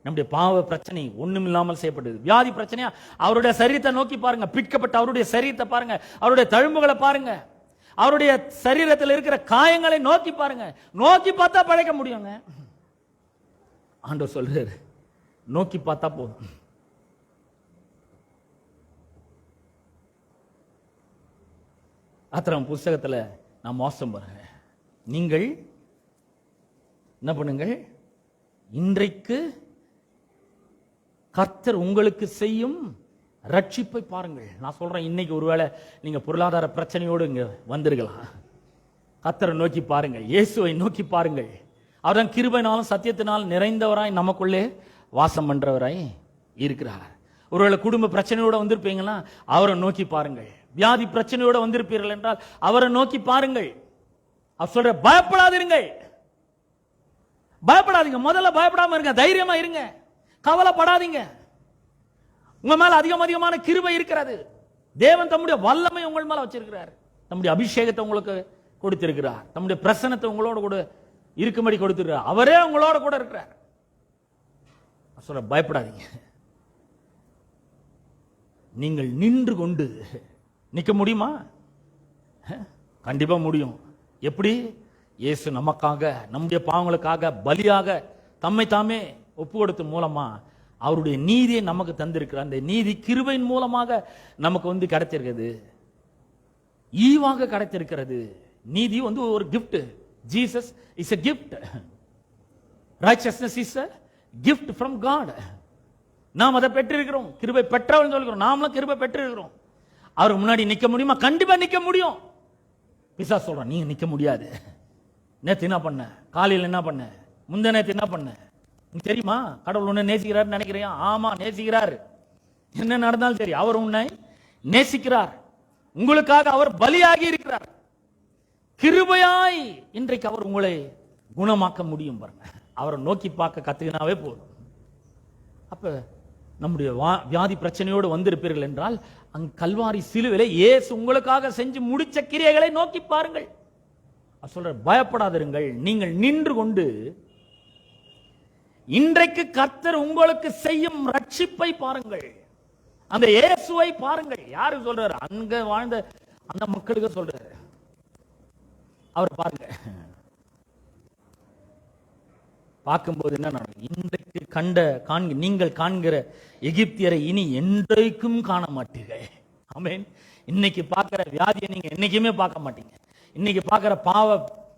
நம்முடைய பாவ பிரச்சனை ஒண்ணும் இல்லாமல் செய்யப்பட்டது. வியாதி பிரச்சனையா அவருடைய சரீரத்தை நோக்கி பாருங்க. பிற்கப்பட்ட அவருடைய சரீரத்தை பாருங்க, அவருடைய தழும்புகளை பாருங்க, அவருடைய சரீரத்தில் இருக்கிற காயங்களை நோக்கி பாருங்க. நோக்கி பார்த்தா பழைக்க முடியுங்க. ஆண்டவர் சொல்றாரு, நோக்கி பார்த்தா போதும். ஆத்திரம் புஸ்தகத்துல நான் மோசம் பாருங்க. நீங்கள் என்ன பண்ணுங்கள்? இன்றைக்கு கர்த்தர் உங்களுக்கு செய்யும் ரட்சிப்பை பாருங்கள். நான் சொல்றேன், இன்னைக்கு ஒருவேளை நீங்க பொருளாதார பிரச்சனையோடு இங்க வந்திருக்கலாம். கர்த்தரை நோக்கி பாருங்கள், இயேசுவை நோக்கி பாருங்கள். அவர்தான் கிருபையினாலும் சத்தியத்தினாலும் நிறைந்தவராய் நமக்குள்ளே வாசம் பண்றவராய் இருக்கிறார். ஒருவேளை குடும்ப பிரச்சனையோட வந்திருப்பீங்களா, அவரை நோக்கி பாருங்கள். வியாதி பிரச்சனையோட வந்திருப்பீர்கள் என்றால் அவரை நோக்கி பாருங்கள். அவர் சொல்ற, பயப்படாதீர்கள், பயப்படாதீங்க. முதல்ல பயப்படாம இருங்க, தைரியமா இருங்க, கவலைப்படாதீங்க. உங்க மேல அதிகமான கிருபை இருக்கிறது. தேவன் தம்முடைய வல்லமை உங்கள் மேல வச்சிருக்கிறார். தம்முடைய அபிஷேகத்தை உங்களுக்கு கொடுத்திருக்கிறார். தம்முடைய பிரசன்னத்தை உங்களோட கூட இருக்கும்படி கொடுத்திருக்கிறார். அவரே உங்களோட கூட இருக்கிறார். சொல்ற, பயப்படாதீங்க. நீங்கள் நின்று கொண்டு நிக்க முடியுமா? கண்டிப்பா முடியும். எப்படி? இயேசு நமக்காக, நம்முடைய பாவங்களுக்காக பலியாக தம்மை தாமே ஒப்பு கொடுத்த மூலமா அவருடைய நீதியை நமக்கு தந்திருக்கிறார். அந்த நீதி கிருபையின் மூலமாக நமக்கு கிடைத்திருக்கிறது, ஈவாக கிடைத்திருக்கிறது. நீதி வந்து ஒரு gift. Jesus is a gift. Righteousness is a gift from God. நாம் அதை பெற்றிருக்கிறோம். கிருபை பெற்றவர்கள் சொல்கிறோம். நாமளும் கிருபை பெற்றிருக்கிறோம். அவர் முன்னாடி நிக்க முடியுமா? கண்டிப்பா நிக்க முடியும். பிசாசு சொல்றான், நீங்க நிக்க முடியாது. நேத்து என்ன பண்ண, காலையில் என்ன பண்ண, முந்த நேத்து என்ன பண்ண, நீங்க தெரியுமா? கடவுள் உன்னை நேசிக்கிறார் நினைக்கிறியா? ஆமா நேசிக்கிறார். என்ன நடந்தாலும் சரி அவர் உன்னை நேசிக்கிறார். உங்களுக்காக அவர் பலியாகி இருக்கிறார். கிருபையாய் இன்றைக்கு அவர் உங்களை குணமாக்க முடியும். பாருங்க, அவரை நோக்கி பார்க்க கத்துக்கினாவே போதும். அப்ப நம்முடைய வியாதி பிரச்சனையோடு வந்திருப்பீர்கள் என்றால் அங்க கல்வாரி சிலுவையிலே இயேசு உங்களுக்காக செஞ்சு முடிச்ச கிரியைகளை நோக்கி பாருங்கள். சொல்ற, பயப்படாதிருங்கள், நீங்கள் நின்று கொண்டு இன்றைக்கு கர்த்தர் உங்களுக்கு செய்யும் ரட்சிப்பை பாருங்கள். அந்த இயேசுவை பாருங்கள். யாரு சொல்றாரு? அங்க வாழ்ந்த அந்த மக்களுக்கு சொல்றாரு. அவர் பாருங்க, பார்க்கும்போது என்ன நடக்கும்? இன்றைக்கு நீங்கள் காண்கிற எகிப்தியரை இனி என்றைக்கும் காண மாட்டீர்கள். ஆமென். இன்னைக்கு பார்க்கிற வியாதியை நீங்க என்னைக்குமே பார்க்க மாட்டீங்க. இன்னைக்கு பார்க்கிற பாவ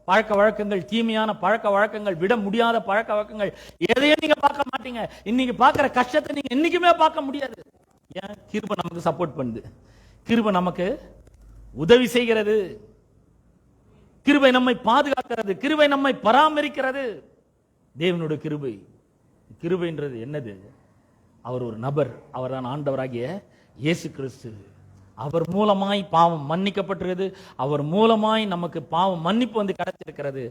பழக்க வழக்கங்கள், தீமையான பழக்க வழக்கங்கள், விட முடியாத பழக்க வழக்கங்கள் எதையும் நீங்க பார்க்க மாட்டீங்க. இன்னைக்கு பார்க்கிற கஷ்டத்தை நீங்க என்னைக்குமே பார்க்க முடியாது. ஏன்? கிருபை நமக்கு சப்போர்ட் பண்ணுது. கிருபை நமக்கு உதவி செய்கிறது. கிருபை நம்மை பாதுகாக்கிறது. கிருபை நம்மை பராமரிக்கிறது. தேவனுடைய கிருபை. கிருபைன்றது என்னது? அவர் ஒரு நபர். அவர் தான் ஆண்டவராகிய இயேசு கிறிஸ்து. அவர் மூலமாய் பாவம் மன்னிக்கப்பட்டிருக்கிறது. அவர் மூலமாய் நமக்கு பாவம் மன்னிப்பு வந்து கிடைச்சிருக்கிறது.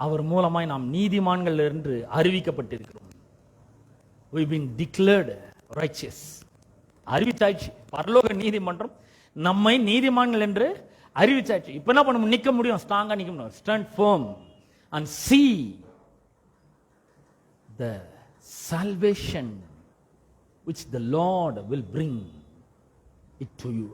அவர் மூலமாய் நாம் நீதிமான்கள் என்று அறிவிக்கப்பட்டிருக்கிறோம். We've been declared righteous. அறிவித்தாச்சு. பரலோக நீதிமன்றம் நம்மை நீதிமான்கள் என்று அறிவிச்சாச்சு. இப்ப என்ன பண்ண நிக்க முடியும்? ஸ்ட்ராங்கா நிக்க முடியும். Stand firm and see the salvation which the Lord will bring it to you.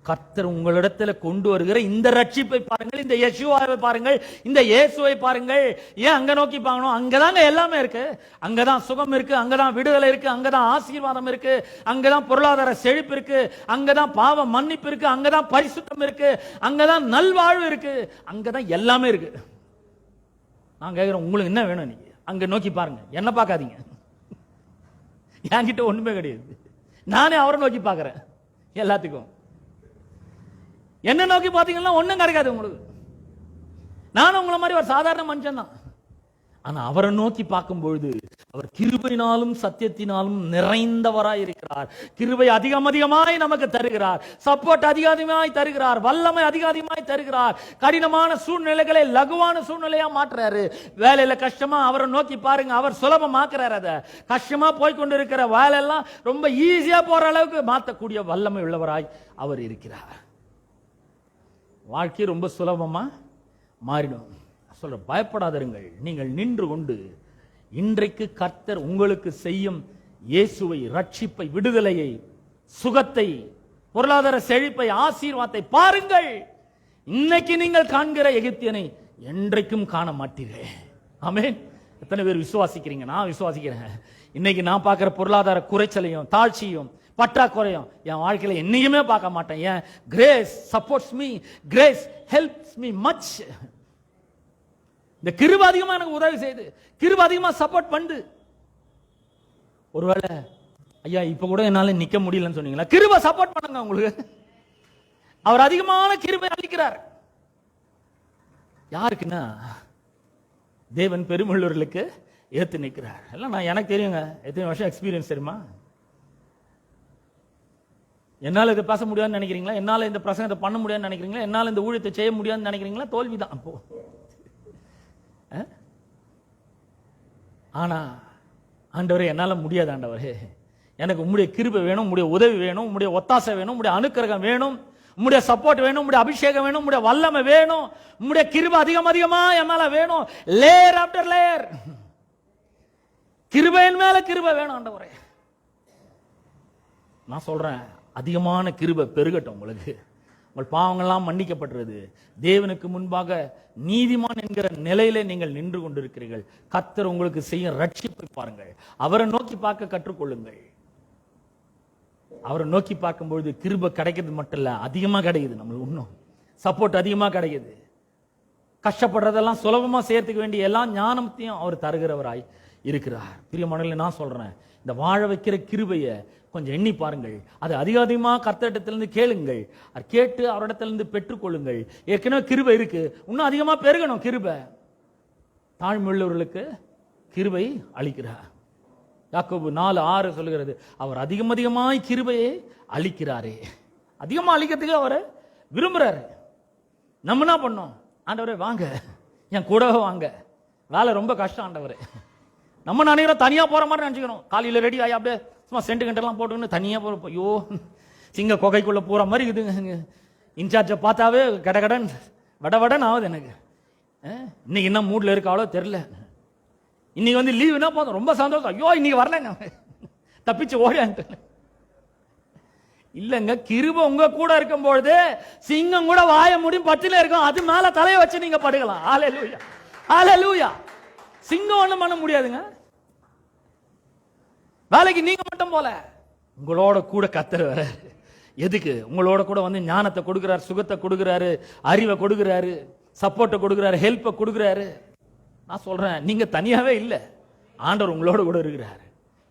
கர்த்தர் உங்களிடத்தில் கொண்டு வருகிற இந்த ரட்சிப்பை பாருங்கள், இந்த யெஷுவாவை பாருங்கள், இந்த இயேசுவை பாருங்கள். ஏன் அங்க நோக்கி பார்க்கணும்? அங்கதாங்க எல்லாமே இருக்கு. அங்கதான் சுகம் இருக்கு, அங்கதான் விடுதலை இருக்கு, அங்கதான் ஆசீர்வாதம் இருக்கு, அங்கதான் பொருளாதார செழிப்பு இருக்கு, அங்கதான் பாவ மன்னிப்பு இருக்கு, அங்கதான் பரிசுத்தம் இருக்கு, அங்கதான் நல்வாழ்வு இருக்கு, அங்கதான் எல்லாமே இருக்கு. நான் கேட்கிறேன், உங்களுக்கு என்ன வேணும்? நீங்க அங்க நோக்கி பாருங்க, என்ன பார்க்காதீங்க. என்கிட்ட ஒண்ணுமே கிடையாது. நானே அவரை நோக்கி பார்க்கிறேன். எல்லாத்துக்கும் என்ன நோக்கி பார்த்தீங்கன்னா ஒண்ணும் கிடைக்காது உங்களுக்கு. நானும் உங்களை மாதிரி ஒரு சாதாரண மனுஷன் தான். ஆனா அவரை நோக்கி பார்க்கும் பொழுது அவர் கிருபையினாலும் சத்தியத்தினாலும் நிறைந்தவராய் இருக்கிறார். கிருபை அதிகமாய் நமக்கு தருகிறார். சப்போர்ட் அதிகமாய் தருகிறார். வல்லமை அதிகமாய் தருகிறார். கடினமான சூழ்நிலைகளை லகுவான சூழ்நிலையா மாற்றுறாரு. வேலையில கஷ்டமா அவரை நோக்கி பாருங்க, அவர் சுலபமாக்குறாரு. அதை கஷ்டமா போய்கொண்டு இருக்கிற வேலையெல்லாம் ரொம்ப ஈஸியா போற அளவுக்கு மாற்றக்கூடிய வல்லமை உள்ளவராய் அவர் இருக்கிறார். வாழ்க்கை ரொம்ப சுலபமா மாறிடும். சொல்ற, பயப்படாதிருங்கள், நீங்கள் நின்று கொண்டு இன்றைக்கு கர்த்தர் உங்களுக்கு செய்யும் இயேசுவை, ரட்சிப்பை, விடுதலையை, சுகத்தை, பொருளாதார செழிப்பை, ஆசீர்வாதத்தை பாருங்கள். இன்னைக்கு நீங்கள் காண்கிற எகிப்தியனை என்றைக்கும் காண மாட்டீர்கள். ஆமென். எத்தனை பேர் விசுவாசிக்கிறீங்க? நான் விசுவாசிக்கிறேன். இன்னைக்கு நான் பார்க்கிற பொருளாதார குறைச்சலையும் தாழ்ச்சியும் பற்றாக்குறையும் என் வாழ்க்கையில என்னைக்குமே பார்க்க மாட்டேன். ஏன்? Grace supports me, grace helps me much. இந்த கிருபை அதிகமா எனக்கு உதவி செய்து, கிருபை அதிகமா சப்போர்ட் பண்ணுது. ஒருவேளை ஐயா இப்ப கூட என்னால நிக்க முடியலன்னு சொன்னீங்களா? கிருபை சப்போர்ட் பண்ணுங்க உங்களுக்கு. அவர் அதிகமான கிருபை அளிக்கிறார். யாருக்குன்னா தேவன் பெருமள்ளூர்களுக்கு ஏத்து நிற்கிறார். எல்லாம் நான் எனக்கு தெரியுங்க. எத்தனை வருஷம் எக்ஸ்பீரியன்ஸ் தெரியுமா? என்னால இதை பேச முடியாதுன்னு நினைக்கிறீங்களா? என்னால இந்த பிரசங்கத்தை பண்ண முடியாதுன்னு நினைக்கிறீங்களா? என்னால இந்த ஊழியத்தை செய்ய முடியாதுன்னு நினைக்கிறீங்களா? தோல்விதான். அப்போ ஆனா ஆண்டவரே, என்னால முடியாது ஆண்டவரே, எனக்கு உம்முடைய கிருபை வேணும், உம்முடைய உதவி வேணும், உம்முடைய ஒத்தாசை வேணும், உம்முடைய அனுக்கிரகம் வேணும், உம்முடைய சப்போர்ட் வேணும், உம்முடைய அபிஷேகம் வேணும், உம்முடைய வல்லமை வேணும், உம்முடைய கிருபை அதிகமா என் மேல வேணும். லேயர் ஆஃப்டர் லேயர் கிருபையின் மேல கிருபை வேணும் ஆண்டவரே. நான் சொல்றேன், அதிகமான கிருபை பெருகட்டும் உங்களுக்கு. உங்கள் பாவங்கள்லாம் மன்னிக்கப்பட்டிருது. தேவனுக்கு முன்பாக நீதிமான் என்கிற நிலையிலே நீங்கள் நின்று கொண்டிருக்கிறீர்கள். கர்த்தர் உங்களுக்கு செய்ய ரட்சிப்பை பாருங்கள். அவரை நோக்கி பார்க்க கற்றுக்கொள்ளுங்கள். அவரை நோக்கி பார்க்கும்பொழுது கிருபை கிடைக்கிறது மட்டும் இல்ல, அதிகமா கிடைக்குது. நம்மளுக்கு இன்னும் சப்போர்ட் அதிகமா கிடைக்குது. கஷ்டப்படுறதெல்லாம் சுலபமா செய்யறதுக்கு வேண்டிய எல்லா ஞானத்தையும் அவர் தருகிறவராய் இருக்கிறார். பிரியமானவர்களே, நான் சொல்றேன், இந்த வாழ வைக்கிற கிருபையை கொஞ்சம் எண்ணி பாருங்கள். அது அதிகமா கர்த்தரிடத்திலிருந்து கேளுங்கள். அது கேட்டு அவரிடத்திலிருந்து பெற்றுக்கொள்ளுங்கள். ஏற்கனவே கிருபை இருக்கு, இன்னும் அதிகமா பெருகணும். கிருபை தாழ்மையுள்ளவர்களுக்கு கிருபை அளிக்கிறார். யாக்கோபு 4:6 சொல்லுகிறது, அவர் அதிகமாய் கிருபையை அளிக்கிறாரே. அதிகமா அளிக்கிறதுக்கு அவர் விரும்புறாரு. நம்ம என்ன பண்ணோம்? ஆண்டவரே வாங்க, என் கூடவே வாங்க, வேலை ரொம்ப கஷ்டம் ஆண்டவரே. நம்ம நினைக்கிறோம் தனியா போற மாதிரி நினைச்சுக்கிறோம். காலையில ரெடி ஆகி அப்படியே சும்மா சென்ட் கண்டெல்லாம் போட்டுக்கின்னு தனியா போற, ஐயோ சிங்க கொகைக்குள்ள போற மாதிரி இருக்குதுங்க. இன்சார்ஜை பார்த்தாவே கடகடன் வடவடன் ஆகுது எனக்கு. இன்னைக்கு என்ன மூட்ல இருக்காளோ தெரியல. இன்னைக்கு வந்து லீவுனா போதும், ரொம்ப சந்தோஷம். ஐயோ இன்னைக்கு வரலங்க, தப்பிச்சு ஓடியான்ட்டு. இல்லங்க, கிருபை உங்க கூட இருக்கும் பொழுது சிங்கம் கூட வாய முடியும் பட்டில இருக்கும், அது மேல தலைய வச்சு நீங்க படுக்கலாம். ஹல்லேலூயா, ஹல்லேலூயா. சிங்கம் ஒண்ணும் பண்ண முடியாதுங்க. வேலைக்கு நீங்க மட்டும் போல, உங்களோட கூட கர்த்தர் வராரு. எதுக்கு? உங்களோட கூட வந்து ஞானத்தை கொடுக்கிறாரு, சுகத்தை கொடுக்கிறாரு, அறிவை கொடுக்கிறாரு, சப்போர்ட்டை கொடுக்கிறாரு, ஹெல்ப்பை கொடுக்கிறாரு. நான் சொல்றேன், நீங்க தனியாவே இல்ல, ஆண்டவர் உங்களோட கூட இருக்கிறாரு.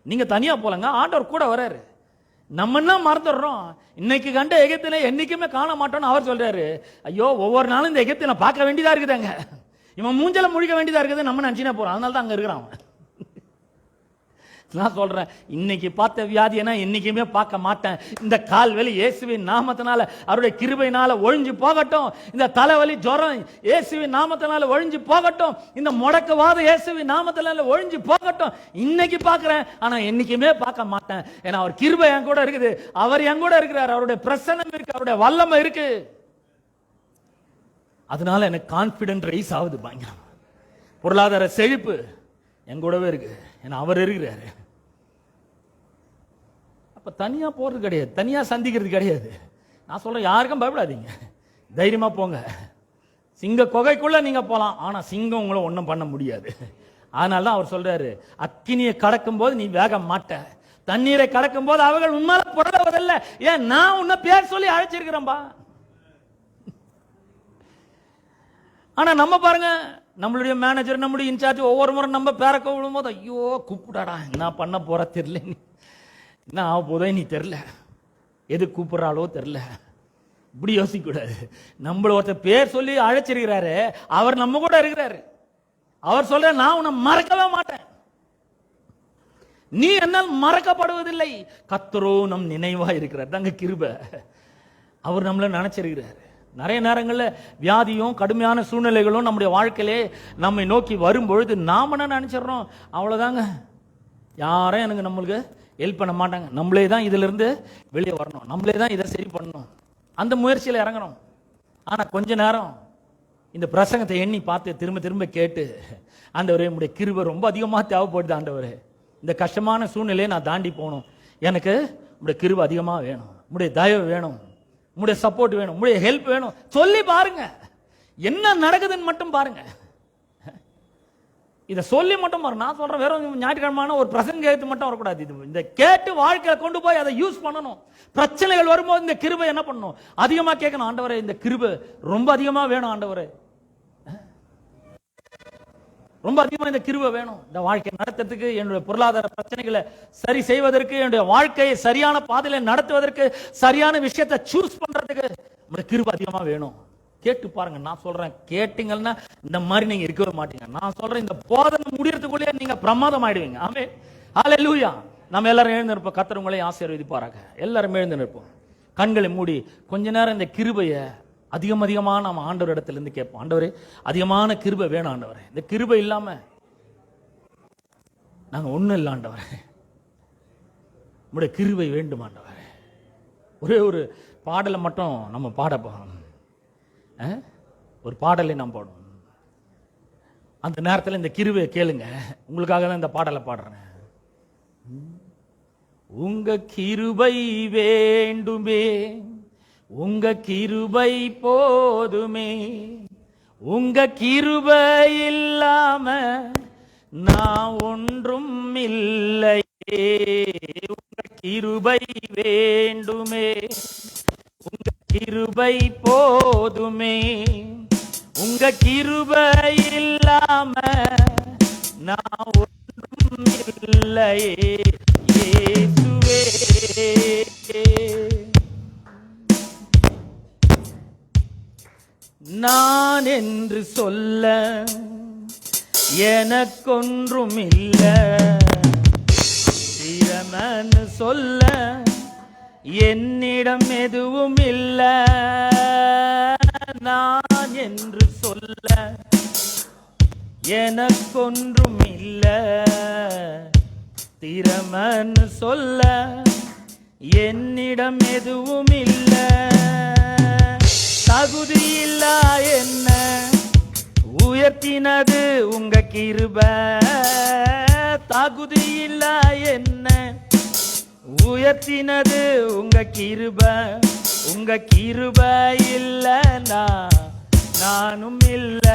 நீங்க தனியா போலங்க, ஆண்டவர் கூட வராரு. நம்ம என்ன மறந்துடுறோம்? இன்னைக்கு கண்ட எகிப்தில என்னைக்குமே காண மாட்டோம்னு அவர் சொல்றாரு. ஐயோ, ஒவ்வொரு நாளும் இந்த எகிப்தில பார்க்க வேண்டியதா இருக்குதாங்க, இவன் மூஞ்சல முழிக்க வேண்டியதா இருக்குது, நம்ம நினைச்சுனே போறோம். அதனால தான் அங்க இருக்கிறான். நான் சொல்றேன், இன்னைக்கு பார்த்த வியாதினா என்னைக்குமே பார்க்க மாட்டேன். இந்த கால் வலி இயேசுவின் நாமத்தினால அவருடைய கிருபையினால ஒழிஞ்சு போகட்டும். இந்த தலைவலி ஜுரம் இயேசுவின் நாமத்தினால ஒழிஞ்சு போகட்டும். இந்த முடக்குவாத இயேசுவின் நாமத்தினால ஒழிஞ்சு போகட்டும். இன்னைக்கு பார்க்கிறேன், ஆனா என்னைக்குமே பார்க்க மாட்டேன். ஏன்னா அவர் கிருபை என் கூட இருக்குது, அவர் என் கூட இருக்கிறார், அவருடைய பிரசன்னம் இருக்கு, அவருடைய வல்லமை இருக்கு. அதனால எனக்கு கான்பிடன்ட் ரைஸ் ஆகுது பயங்கரம். பொருளாதார செழிப்பு என் கூடவே இருக்கு, ஏன்னா அவர் இருக்கிறாரு. அப்ப தனியா போறது கிடையாது, தனியா சந்திக்கிறது கிடையாது. நான் சொல்றேன், யாருக்கும் பயப்படாதீங்க, தைரியமா போங்க. சிங்க கொகைக்குள்ள நீங்க போலாம், ஆனா சிங்கம் உங்களை ஒன்றும் பண்ண முடியாது. அதனாலதான் அவர் சொல்றாரு, அக்கினியை கடக்கும் போது நீ வேக மாட்ட, தண்ணீரை கடக்கும் போது அவர்கள் உண்மையில புரளுவதில்லை. ஏன்? நான் உன்னை பேர் சொல்லி அழைச்சிருக்கிறேன்பா. ஆனா நம்ம பாருங்க, நம்மளுடைய மேனேஜர், நம்மளுடைய இன்சார்ஜ் ஒவ்வொரு முறை நம்ம பேரை கூப்பிடும் போது, ஐயோ கூப்பிடாடா, என்ன பண்ண போற தெரியல, என்ன ஆக போதோ நீ தெரியல, எது கூப்பிடுறாளோ தெரியல. இப்படி யோசிக்க கூடாது. நம்மள ஒருத்தர் பேர் சொல்லி அழைச்சிருக்கிறாரு, அவர் நம்ம கூட இருக்கிறாரு. அவர் சொல்ற, நான் உன்னை மறக்கவே மாட்டேன், நீ என்னால் மறக்கப்படுவதில்லை. கர்த்தரோ நம் நினைவா இருக்கிறார். தாங்க கிருபை. அவர் நம்மள நினைச்சிருக்கிறாரு. நிறைய நேரங்களில் வியாதியும் கடுமையான சூழ்நிலைகளும் நம்முடைய வாழ்க்கையிலே நம்மை நோக்கி வரும்பொழுது நாம என்ன நினைச்சிடறோம்? அவ்வளவுதாங்க, யாரும் எனக்கு நம்மளுக்கு ஹெல்ப் பண்ண மாட்டாங்க, நம்மளே தான் இதுல இருந்து வெளியே வரணும், நம்மளே தான் இதை சரி பண்ணணும், அந்த முயற்சியில் இறங்கணும். ஆனா கொஞ்ச நேரம் இந்த பிரசங்கத்தை எண்ணி பார்த்து திரும்ப திரும்ப கேட்டு, ஆண்டவரே உம்முடைய கிருபை ரொம்ப அதிகமாக தேவைப்படுது, ஆண்டவரே இந்த கஷ்டமான சூழ்நிலையை நான் தாண்டி போகணும், எனக்கு உம்முடைய கிருபை அதிகமாக வேணும், உம்முடைய தயவு வேணும், உம்முடைய சப்போர்ட் வேணும், உம்முடைய ஹெல்ப் வேணும் சொல்லி பாருங்க. என்ன நடக்குதுன்னு மட்டும் பாருங்க. இதை சொல்லி மட்டும் பாருங்க. நான் சொல்றேன், வேற ஞாயிற்றுக்கிழமான ஒரு பிரசங்க கேட்டு மட்டும் வரக்கூடாது. இது இந்த கேட்டு வாழ்க்கையில கொண்டு போய் அதை யூஸ் பண்ணணும். பிரச்சனைகள் வரும்போது இந்த கிருபை என்ன பண்ணணும்? அதிகமா கேட்கணும். ஆண்டவரே இந்த கிருபை ரொம்ப அதிகமா வேணும், ஆண்டவரே ரொம்ப அதிகமா இந்த கிருபை வேணும், இந்த வாழ்க்கையை நடத்துறதுக்கு, என்னுடைய பொருளாதார பிரச்சனைகளை சரி செய்வதற்கு, என்னுடைய வாழ்க்கையை சரியான பாதையில நடத்துவதற்கு, சரியான விஷயத்தை சூஸ் பண்றதுக்கு இந்த கிருபை அதிகமா வேணும். கேட்டு பாருங்க. நான் சொல்றேன், கேட்டீங்கன்னா இந்த மாதிரி நீங்க இருக்கவே மாட்டீங்க. நான் சொல்றேன், இந்த போதனை முடியறதுக்குள்ளே நீங்க பிரமாதம் ஆயிடுவீங்க. ஆமென், ஹல்லேலூயா. நம்ம எல்லாரும் எழுந்து நிற்போம். கர்த்தர் உங்களை ஆசீர்வதிப்பாராக. எல்லாரும் எழுந்து நிற்போம், கண்களை மூடி கொஞ்ச நேரம் இந்த கிருபையை அதிகமா நம்ம ஆண்டவர் இடத்துல இருந்து கேட்போம். ஆண்டவரே அதிகமான கிருபை வேணும், ஆண்டவரே இந்த கிருபை இல்லாம நாங்க ஒண்ணும் இல்லை, ஆண்டவரே உங்களுடைய கிருபை வேண்டும், ஆண்டவரே. ஒரே ஒரு பாடலை மட்டும் நம்ம பாட போறோம். ஒரு பாடலை நாம் பாடுவோம். அந்த நேரத்தில் இந்த கிருபையை கேளுங்க. உங்களுக்காக தான் இந்த பாடலை பாடுறேன். உங்க கிருபை வேண்டுமே, உங்க கிருபை போதுமே, உங்க கிருபை இல்லாம நான் ஒன்றும் இல்லையே, உங்க கிருபை வேண்டுமே, உங்க கிருபை போதுமே, உங்க கிருபை இல்லாம நான் ஒன்றும் இல்லையே இயேசுவே. நான் என்று சொல்ல எனக்கொன்றும் இல்ல, திறமன்னு சொல்ல என்னிடம் எதுவும் இல்ல. நான் என்று சொல்ல எனக்கொன்றும் இல்ல, திறமன்னு சொல்ல என்னிடம் எதுவும் இல்ல. தகுதி இல்லா என்ன உயர்த்தினது உங்க கிருபை, தகுதி இல்லா என்ன உயர்த்தினது உங்க கிருபை. உங்க கிருபை இல்லனா நானும் இல்ல,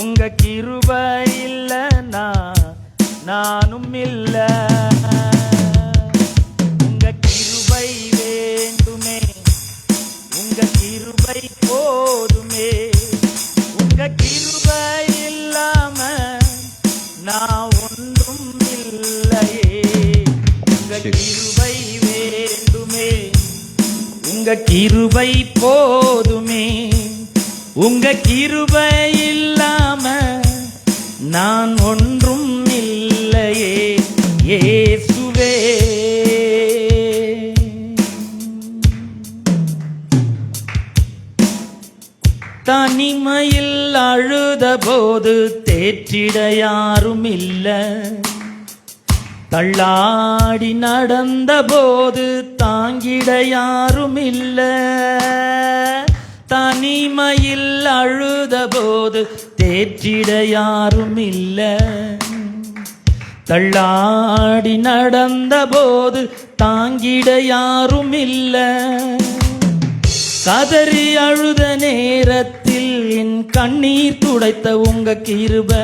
உங்க கிருபை இல்லனா நானும் இல்ல. உங்க கிருபை வேண்டுமே, உங்க கிருபை போதுமே, உங்க கிருபை இல்லாம நான் ஒன்றும் இல்லையே. உங்க கிருபை வேண்டுமே, உங்க கிருபை போதுமே, உங்க கிருபை இல்லாம நான் ஒன்றும் இல்லையே இயேசுவே. தனிமையில் அழுத போது தேற்றிட யாரும் இல்ல, தள்ளாடி நடந்த போது தாங்கிட யாரும் இல்ல. தனிமையில் அழுத போது தேற்றிட யாரும் இல்ல, தள்ளாடி நடந்த போது தாங்கிட யாரும் இல்ல. கதறி அழுத நேரத்தில் என் கண்ணீர் துடைத்த உங்க கிருபை,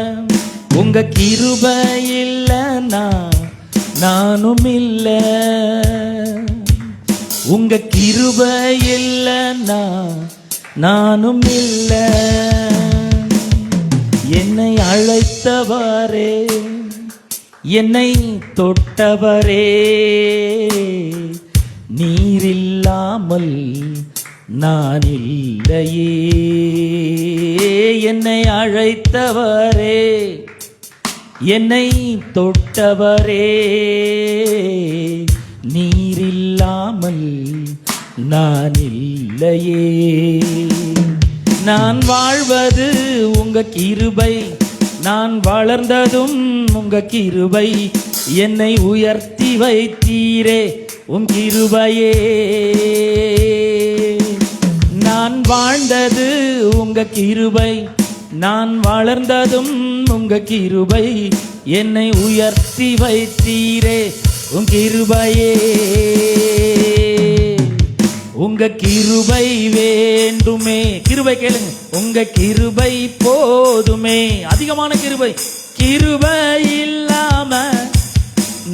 உங்க கிருபை இல்லனா நானும் இல்ல, உங்க கிருபை இல்லனா நானும் இல்ல. என்னை அழைத்தவரே, என்னை தொட்டவரே, நீரில்லாமல் நான் இல்லையே. என்னை அழைத்தவரே, என்னை தொட்டவரே, நீரில்லாமல் நான் இல்லையே. நான் வாழ்வது உங்க கிருபை, நான் வளர்ந்ததும் உங்க கிருபை. என்னை உயர்த்தி வைத்தீரே உம் கிருபையே. நான் வாழ்ந்தது உங்க கிருபை, நான் வளர்ந்ததும் உங்க கிருபை. என்னை உயர்த்தி வைத்தீரே உம் கிருபையே. உங்க கிருபை வேண்டுமே, கிருபை கேளுங்க. உங்க கிருபை போதுமே, அதிகமான கிருபை. கிருபை இல்லாம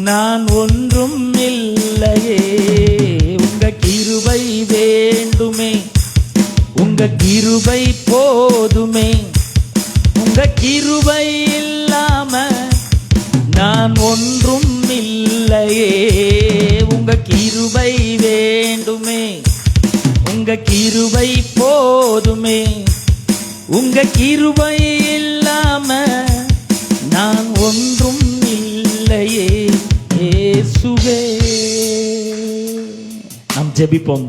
நான் ஒன்றும் இல்லையே. உங்க கிருபை வேண்டுமே, உங்க கிருபை போதுமே, உங்க கிருபை இல்லாம நான் ஒன்றும் இல்லையே. உங்க கிருபை வேண்டுமே, உங்க கிருபை போதுமே, உங்க கிருபை இல்லாம நான் ஒன்றும் இல்லையே இயேசுவே. நாம் ஜெபிப்போம்.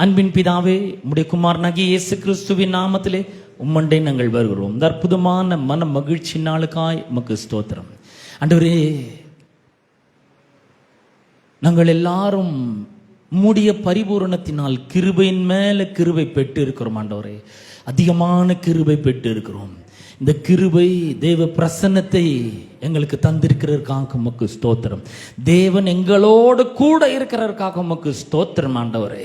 அன்பின் பிதாவே, உம்முடைய குமாரனாகிய இயேசு கிறிஸ்துவின் நாமத்திலே உம்மண்டை நாங்கள் வருகிறோம். இந்த அற்புதமான மன மகிழ்ச்சி நாளுக்காய் உமக்கு ஸ்தோத்திரம். ஆண்டவரே, நாங்கள் எல்லாரும் உம்முடைய பரிபூரணத்தினால் கிருபையின் மேல கிருபை பெற்று இருக்கிறோம். ஆண்டவரே, அதிகமான கிருபை பெற்று இருக்கிறோம். இந்த கிருபை தேவ பிரசன்னத்தை எங்களுக்கு தந்திருக்கிறதற்காக உமக்கு ஸ்தோத்திரம். தேவன் எங்களோடு கூட இருக்கிறதற்காக உமக்கு ஸ்தோத்திரம் ஆண்டவரே.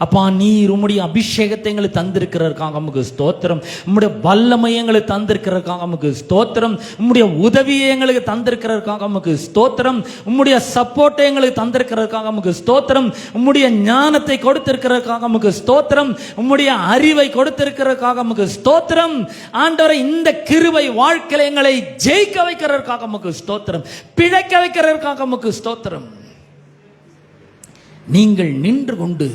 அப்பா, நீர் உம்முடைய அபிஷேகத்தை எங்களுக்கு தந்திருக்கிறதற்காக உமக்கு ஸ்தோத்திரம். உம்முடைய வல்லமை எங்களுக்கு தந்திருக்கிறதற்காக உமக்கு ஸ்தோத்திரம். உம்முடைய உதவியை எங்களுக்கு தந்திருக்கிறதற்காக உமக்கு ஸ்தோத்திரம். உம்முடைய சப்போர்ட்டை எங்களுக்கு தந்திருக்கிறதற்காக உமக்கு ஸ்தோத்திரம். உம்முடைய ஞானத்தை கொடுத்திருக்கிறதற்காக உமக்கு ஸ்தோத்திரம். உம்முடைய அறிவை கொடுத்திருக்கிறதற்காக உமக்கு ஸ்தோத்திரம். ஆண்டவரே, இந்த கிருபை வாழ்க்கையில எங்களை ஜெயிக்க வைக்கிறதற்காக உமக்கு ஸ்தோத்திரம். பிழைக்க வைக்கிறதற்காக உமக்கு ஸ்தோத்திரம். நீங்கள் நின்று கொண்டு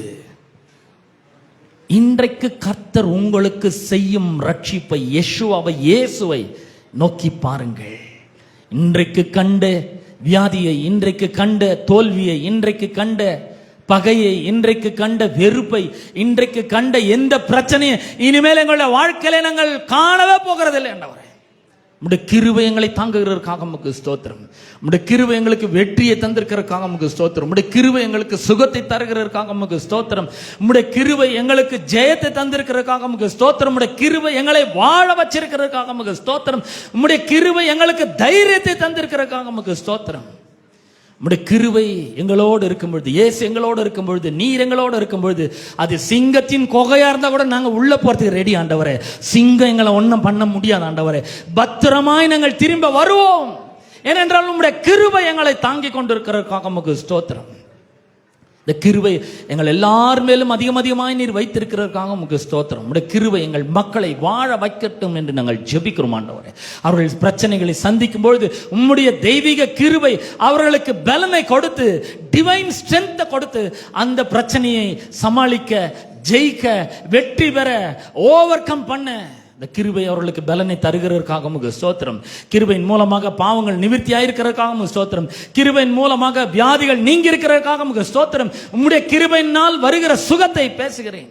இன்றைக்கு கர்த்தர் உங்களுக்கு செய்யும் ரட்சிப்பை, யெஷுவாவை, இயேசுவை நோக்கி பாருங்கள். இன்றைக்கு கண்ட வியாதியை, இன்றைக்கு கண்ட தோல்வியை, இன்றைக்கு கண்ட பகையை, இன்றைக்கு கண்ட வெறுப்பை, இன்றைக்கு கண்ட எந்த பிரச்சனையை இனிமேல் எங்களுடைய வாழ்க்கையில நாங்கள் காணவே போகிறதில்லை ஆண்டவரே. உம்முடைய கிருபை எங்களை தாங்குகிறதற்காக உமக்கு ஸ்தோத்திரம். உம்முடைய கிருபை எங்களுக்கு வெற்றியை தந்திருக்கிறதற்காக உமக்கு ஸ்தோத்திரம். உம்முடைய கிருபை எங்களுக்கு சுகத்தை தருகிறதற்காக உமக்கு ஸ்தோத்திரம். உம்முடைய கிருபை எங்களுக்கு ஜெயத்தை தந்திருக்கிறதற்காக உமக்கு ஸ்தோத்திரம். உம்முடைய கிருபை எங்களை வாழ வச்சிருக்கிறதற்காக உமக்கு ஸ்தோத்திரம். உம்முடைய கிருபை எங்களுக்கு தைரியத்தை தந்திருக்கிறதற்காக உமக்கு ஸ்தோத்திரம். உம்முடைய கிருபை எங்களோடு இருக்கும் பொழுது, இயேசு எங்களோடு இருக்கும் பொழுது, நீர் எங்களோடு இருக்கும் பொழுது, அது சிங்கத்தின் கொகையா இருந்தா கூட நாங்க உள்ள போறதுக்கு ரெடி ஆண்டவரே. சிங்கம் எங்களை ஒன்றும் பண்ண முடியாது ஆண்டவரே. பத்திரமாய் நாங்கள் திரும்ப வருவோம். ஏனென்றால் உம்முடைய கிருபை எங்களை தாங்கி கொண்டிருக்கிறதற்காக உமக்கு ஸ்தோத்திரம். இந்த கிருபை எங்கள் எல்லார் மேலும் அதிகமாய் நீர் வைத்திருக்கிறதற்காக உமக்கு ஸ்தோத்திரம். உம்முடைய கிருபை எங்கள் மக்களை வாழ வைக்கட்டும் என்று நாங்கள் ஜெபிக்கிறோம் ஆண்டவரே. அவர்கள் பிரச்சனைகளை சந்திக்கும் பொழுது உம்முடைய தெய்வீக கிருபை அவர்களுக்கு பலனை கொடுத்து, டிவைன் ஸ்ட்ரென்த்தை கொடுத்து, அந்த பிரச்சனையை சமாளிக்க, ஜெயிக்க, வெற்றி பெற, ஓவர் கம் பண்ண இந்த கிருபை அவர்களுக்கு பலனை தருகிறதற்காக உமக்கு ஸ்தோத்திரம். கிருபையின் மூலமாக பாவங்கள் நிவர்த்தி ஆயிருக்கிறதற்காக உமக்கு ஸ்தோத்திரம். கிருபையின் மூலமாக வியாதிகள் நீங்கி இருக்கிறதற்காக உமக்கு ஸ்தோத்திரம். உம்முடைய கிருபையினால் வருகிற சுகத்தை பேசுகிறேன்.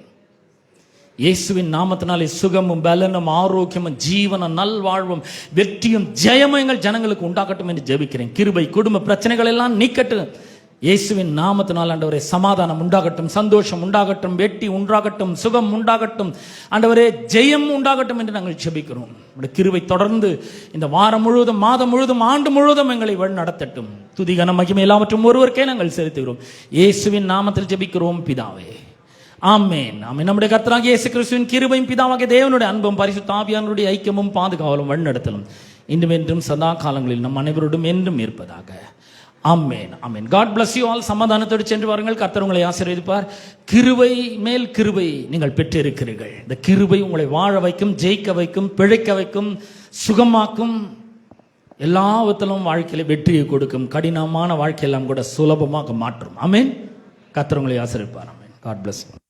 இயேசுவின் நாமத்தினாலே சுகமும் பலனும் ஆரோக்கியமும் ஜீவனும் நல்வாழ்வும் வெற்றியும் ஜெயமும் எங்கள் ஜனங்களுக்கு உண்டாகட்டும் என்று ஜெபிக்கிறேன். கிருபை குடும்ப பிரச்சனைகள் எல்லாம் நீக்கட்டும். இயேசுவின் நாமத்தினால் ஆண்டவரே சமாதானம் உண்டாகட்டும், சந்தோஷம் உண்டாகட்டும், வெற்றி உண்டாகட்டும், சுகம் உண்டாகட்டும், ஆண்டவரே ஜெயம் உண்டாகட்டும் என்று நாங்கள் ஜெபிக்கிறோம். நம்முடைய கிருபை தொடர்ந்து இந்த வாரம் முழுவதும், மாதம் முழுவதும், ஆண்டு முழுவதும் எங்களை வழி நடத்தட்டும். துதி கன மகிமை எல்லாவற்றும் ஒருவருக்கே நாங்கள் செலுத்துகிறோம். இயேசுவின் நாமத்தில் ஜெபிக்கிறோம் பிதாவே, ஆமென், ஆமென். நம்முடைய கர்த்தராகிய இயேசு கிறிஸ்துவின் கிருபையும் பிதாவாகிய தேவனுடைய அன்பும் பரிசுத்த ஆவியானவருடைய ஐக்கியமும் பாதுகாவலும் வழிநடத்தலும் இன்றும் என்றும் சதா காலங்களில் நம் அனைவரோடும் என்றும் இருப்பதாக. ஆமென், ஆமென். God bless you all. சமாதானத்தோடு சென்று வாருங்கள். கர்த்தர் உங்களை ஆசீர்வதிப்பார். கிருபை மேல் கிருபை நீங்கள் பெற்றிருக்கிறீர்கள். இந்த கிருபை உங்களை வாழ வைக்கும், ஜெயிக்க வைக்கும், பிழைக்க வைக்கும், சுகமாக்கும், எல்லாவற்றிலும் வாழ்க்கையில வெற்றியை கொடுக்கும். கடினமான வாழ்க்கையெல்லாம் கூட சுலபமாக மாற்றும். ஆமென். கர்த்தர் உங்களை ஆசீர்வதிப்பார். ஆமென். God bless you.